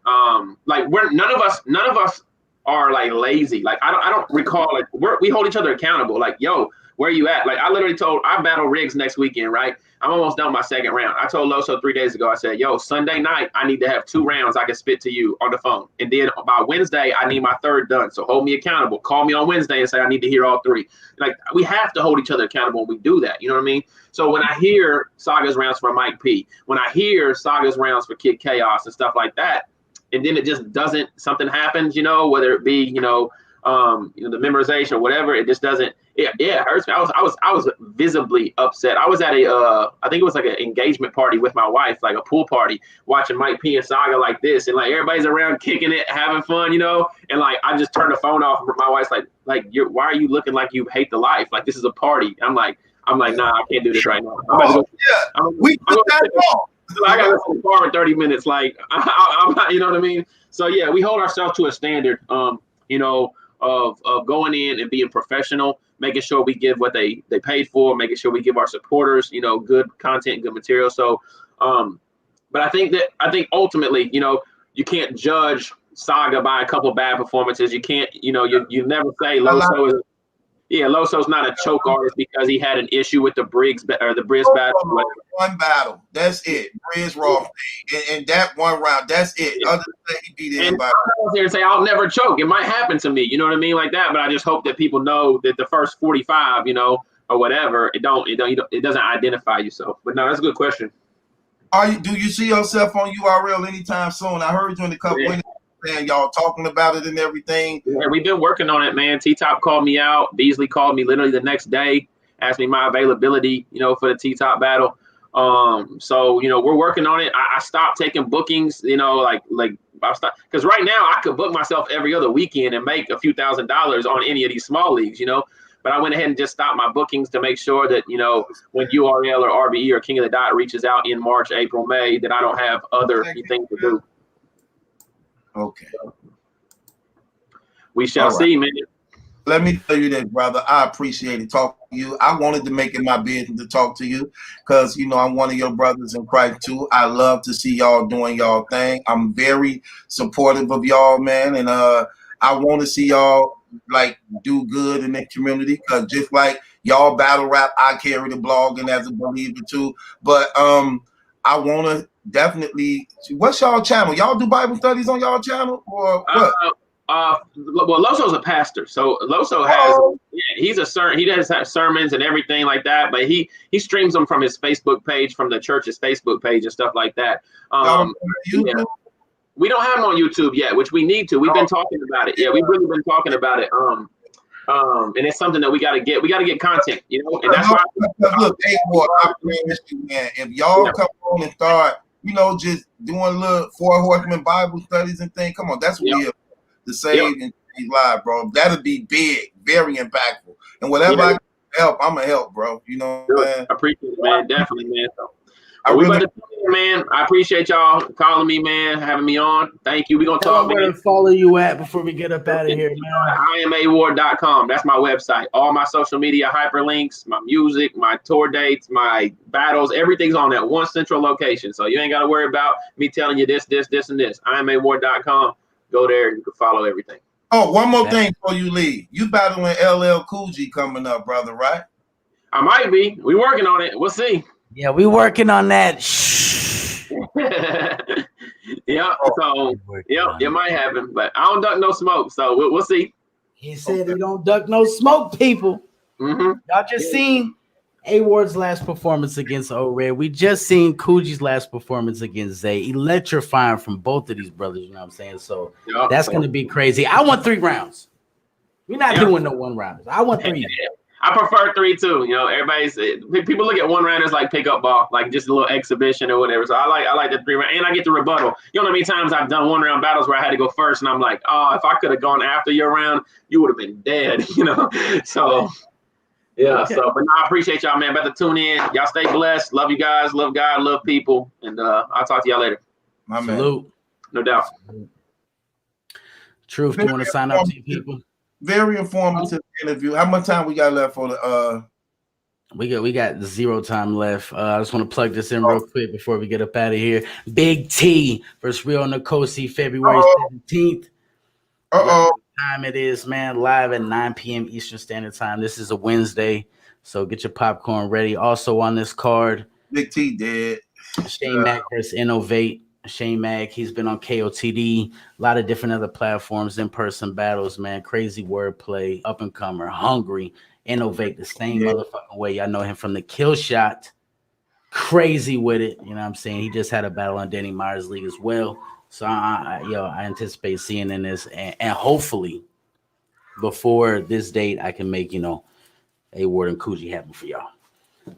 Like none of us are like lazy. Like I don't recall like we hold each other accountable. Like, yo, where you at? Like I literally told I battle Riggs next weekend, right? I'm almost done my second round. I told Loso 3 days ago, I said, yo, Sunday night, I need to have 2 rounds I can spit to you on the phone. And then by Wednesday, I need my 3rd done. So hold me accountable. Call me on Wednesday and say I need to hear all 3. Like we have to hold each other accountable when we do that. You know what I mean? So when I hear Saga's rounds for Mike P, when I hear Saga's rounds for Kid Chaos and stuff like that, and then it just doesn't, something happens, whether it be, the memorization or whatever, it just doesn't, it hurts me. I was visibly upset. I was at I think it was like an engagement party with my wife, like a pool party, watching Mike P and Saga like this, and like everybody's around kicking it, having fun, and like I just turned the phone off. My wife's like why are you looking like you hate the life? Like this is a party. I'm like, nah, I can't do this right now. I got to listen to the bar in 30 minutes. Like I'm not, you know what I mean? So yeah, we hold ourselves to a standard, of going in and being professional, making sure we give what they paid for, making sure we give our supporters, good content, good material. So, but I think ultimately, you can't judge Saga by a couple bad performances. You can't, you never say Loso's not a choke artist because he had an issue with the Briggs battle. One battle, that's it. Briggs Raw, and that one round, that's it. Yeah. Other than that, he beat everybody. And here and say I'll never choke. It might happen to me, you know what I mean, like that. But I just hope that people know that the first 45, or whatever, it doesn't identify you. So, but no, that's a good question. Do you see yourself on URL anytime soon? I heard you in the couple. Yeah. And y'all talking about it and everything. Yeah, we've been working on it, man. T-Top called me out. Beasley called me literally the next day, asked me my availability, for the T-Top battle. So, we're working on it. I stopped taking bookings, like I stopped, because right now I could book myself every other weekend and make a few $1,000s on any of these small leagues, But I went ahead and just stopped my bookings to make sure that, when URL or RBE or King of the Dot reaches out in March, April, May, that I don't have other things to do. Okay. We shall see, man. Let me tell you that, brother. I appreciate it talking to you. I wanted to make it my business to talk to you because, I'm one of your brothers in Christ, too. I love to see y'all doing y'all thing. I'm very supportive of y'all, man. And I want to see y'all, do good in the community because just like y'all battle rap, I carry the blogging as a believer, too. But I want to definitely. What's y'all channel? Y'all do Bible studies on y'all channel or what? Well, Loso's a pastor, so Loso has. He's a he does have sermons and everything like that, but he streams them from his Facebook page, from the church's Facebook page and stuff like that. Yeah. We don't have him on YouTube yet, which we need to. We've been talking about it. Yeah, we've really been talking about it. And it's something that we got to get. We got to get content, and that's why. Look, I promise you, man. If y'all come on and start, just doing little 4 Horsemen Bible studies and things, come on, that's what we have to save and change lives, bro. That'll be big, very impactful. And whatever I can help, I'm gonna help, bro. I appreciate it, man. Definitely, man. Man, I appreciate y'all calling me, man, having me on. Thank you. We're going to talk, man. Where to follow you at before we get up out of here, man? IamAward.com. That's my website. All my social media hyperlinks, my music, my tour dates, my battles, everything's on that one central location. So you ain't got to worry about me telling you this, and this. IamAward.com. Go there and you can follow everything. Oh, one more thing before you leave. You battling LL Cool G coming up, brother, right? I might be. We working on it. We'll see. Yeah, we working on that. It might happen, but I don't duck no smoke, so we'll see. He said he don't duck no smoke, people. Mm-hmm. Y'all just seen A-Ward's last performance against O-Red. We just seen Coogie's last performance against Zay. Electrifying from both of these brothers, you know what I'm saying? So that's going to be crazy. I want 3 rounds. We're not doing no 1 rounders. I want 3. I prefer 3 too. People look at 1 round as like pickup ball, like just a little exhibition or whatever. So I like the 3 round, and I get the rebuttal. You know how many times I've done 1 round battles where I had to go first, and I'm like, oh, if I could have gone after your round, you would have been dead. So yeah. Okay. So, but no, I appreciate y'all, man. About to tune in. Y'all stay blessed. Love you guys. Love God. Love people. And I'll talk to y'all later. My man. Salute. No doubt. Truth. Do you want to sign up to you people? Very informative interview. How much time we got left for the We got 0 time left. I just want to plug this in real quick before we get up out of here. Big T versus Real Nkosi, February 17th. Uh-oh. Time it is, man. Live at 9 p.m. Eastern Standard Time. This is a Wednesday, so get your popcorn ready. Also on this card, Big T dead. Shane Mack versus Innovate. Shane Mack, he's been on KOTD, a lot of different other platforms, in-person battles, man. Crazy wordplay, up-and-comer, hungry, Innovate the same motherfucking way. Y'all know him from the Kill Shot. Crazy with it, you know what I'm saying? He just had a battle on Danny Myers League as well. So I anticipate seeing in this, and hopefully before this date, I can make, A Ward and Coogee happen for y'all.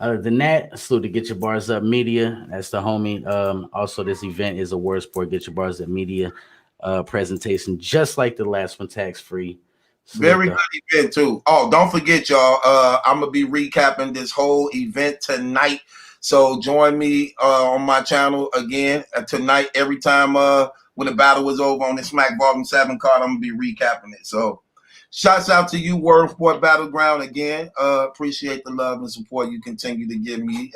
Other than that, salute to Get Your Bars Up Media. That's the homie. Also, this event is a Word Sport Get Your Bars Up Media presentation, just like the last one, tax free. Very good event too. Oh, don't forget, y'all. I'm gonna be recapping this whole event tonight. So join me on my channel again tonight. Every time when the battle was over on the Smack Volume 7 card, I'm gonna be recapping it. So shouts out to you, Word Sport Battleground again. Appreciate the love and support you continue to give me.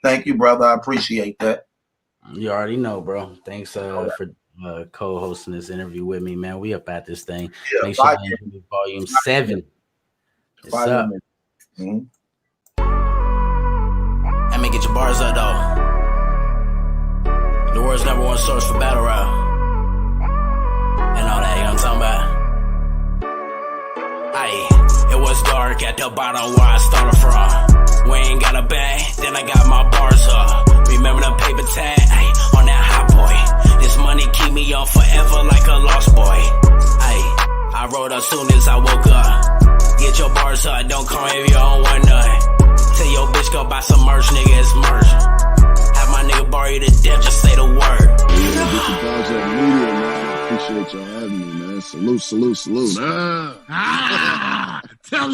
Thank you, brother. I appreciate that. You already know, bro. Thanks for co-hosting this interview with me, man. We up at this thing. Yeah, make sure you do Volume 7. It's up. Mm-hmm. Let me get your bars up, though. The world's #1 source for battle rap. And all that, you know what I'm talking about? Aye, it was dark at the bottom where I started from. We ain't got a bag, then I got my bars up. Remember the paper tag, ay, on that hot boy. This money keep me on forever like a lost boy. Ay, I wrote up soon as I woke up. Get your bars up, don't call me if you don't want none. Tell your bitch go buy some merch, nigga, it's merch. Have my nigga borrow you to death, just say the word. Yeah, Get Your Bars Up Media, man. Appreciate y'all having me, man. Salute. Tell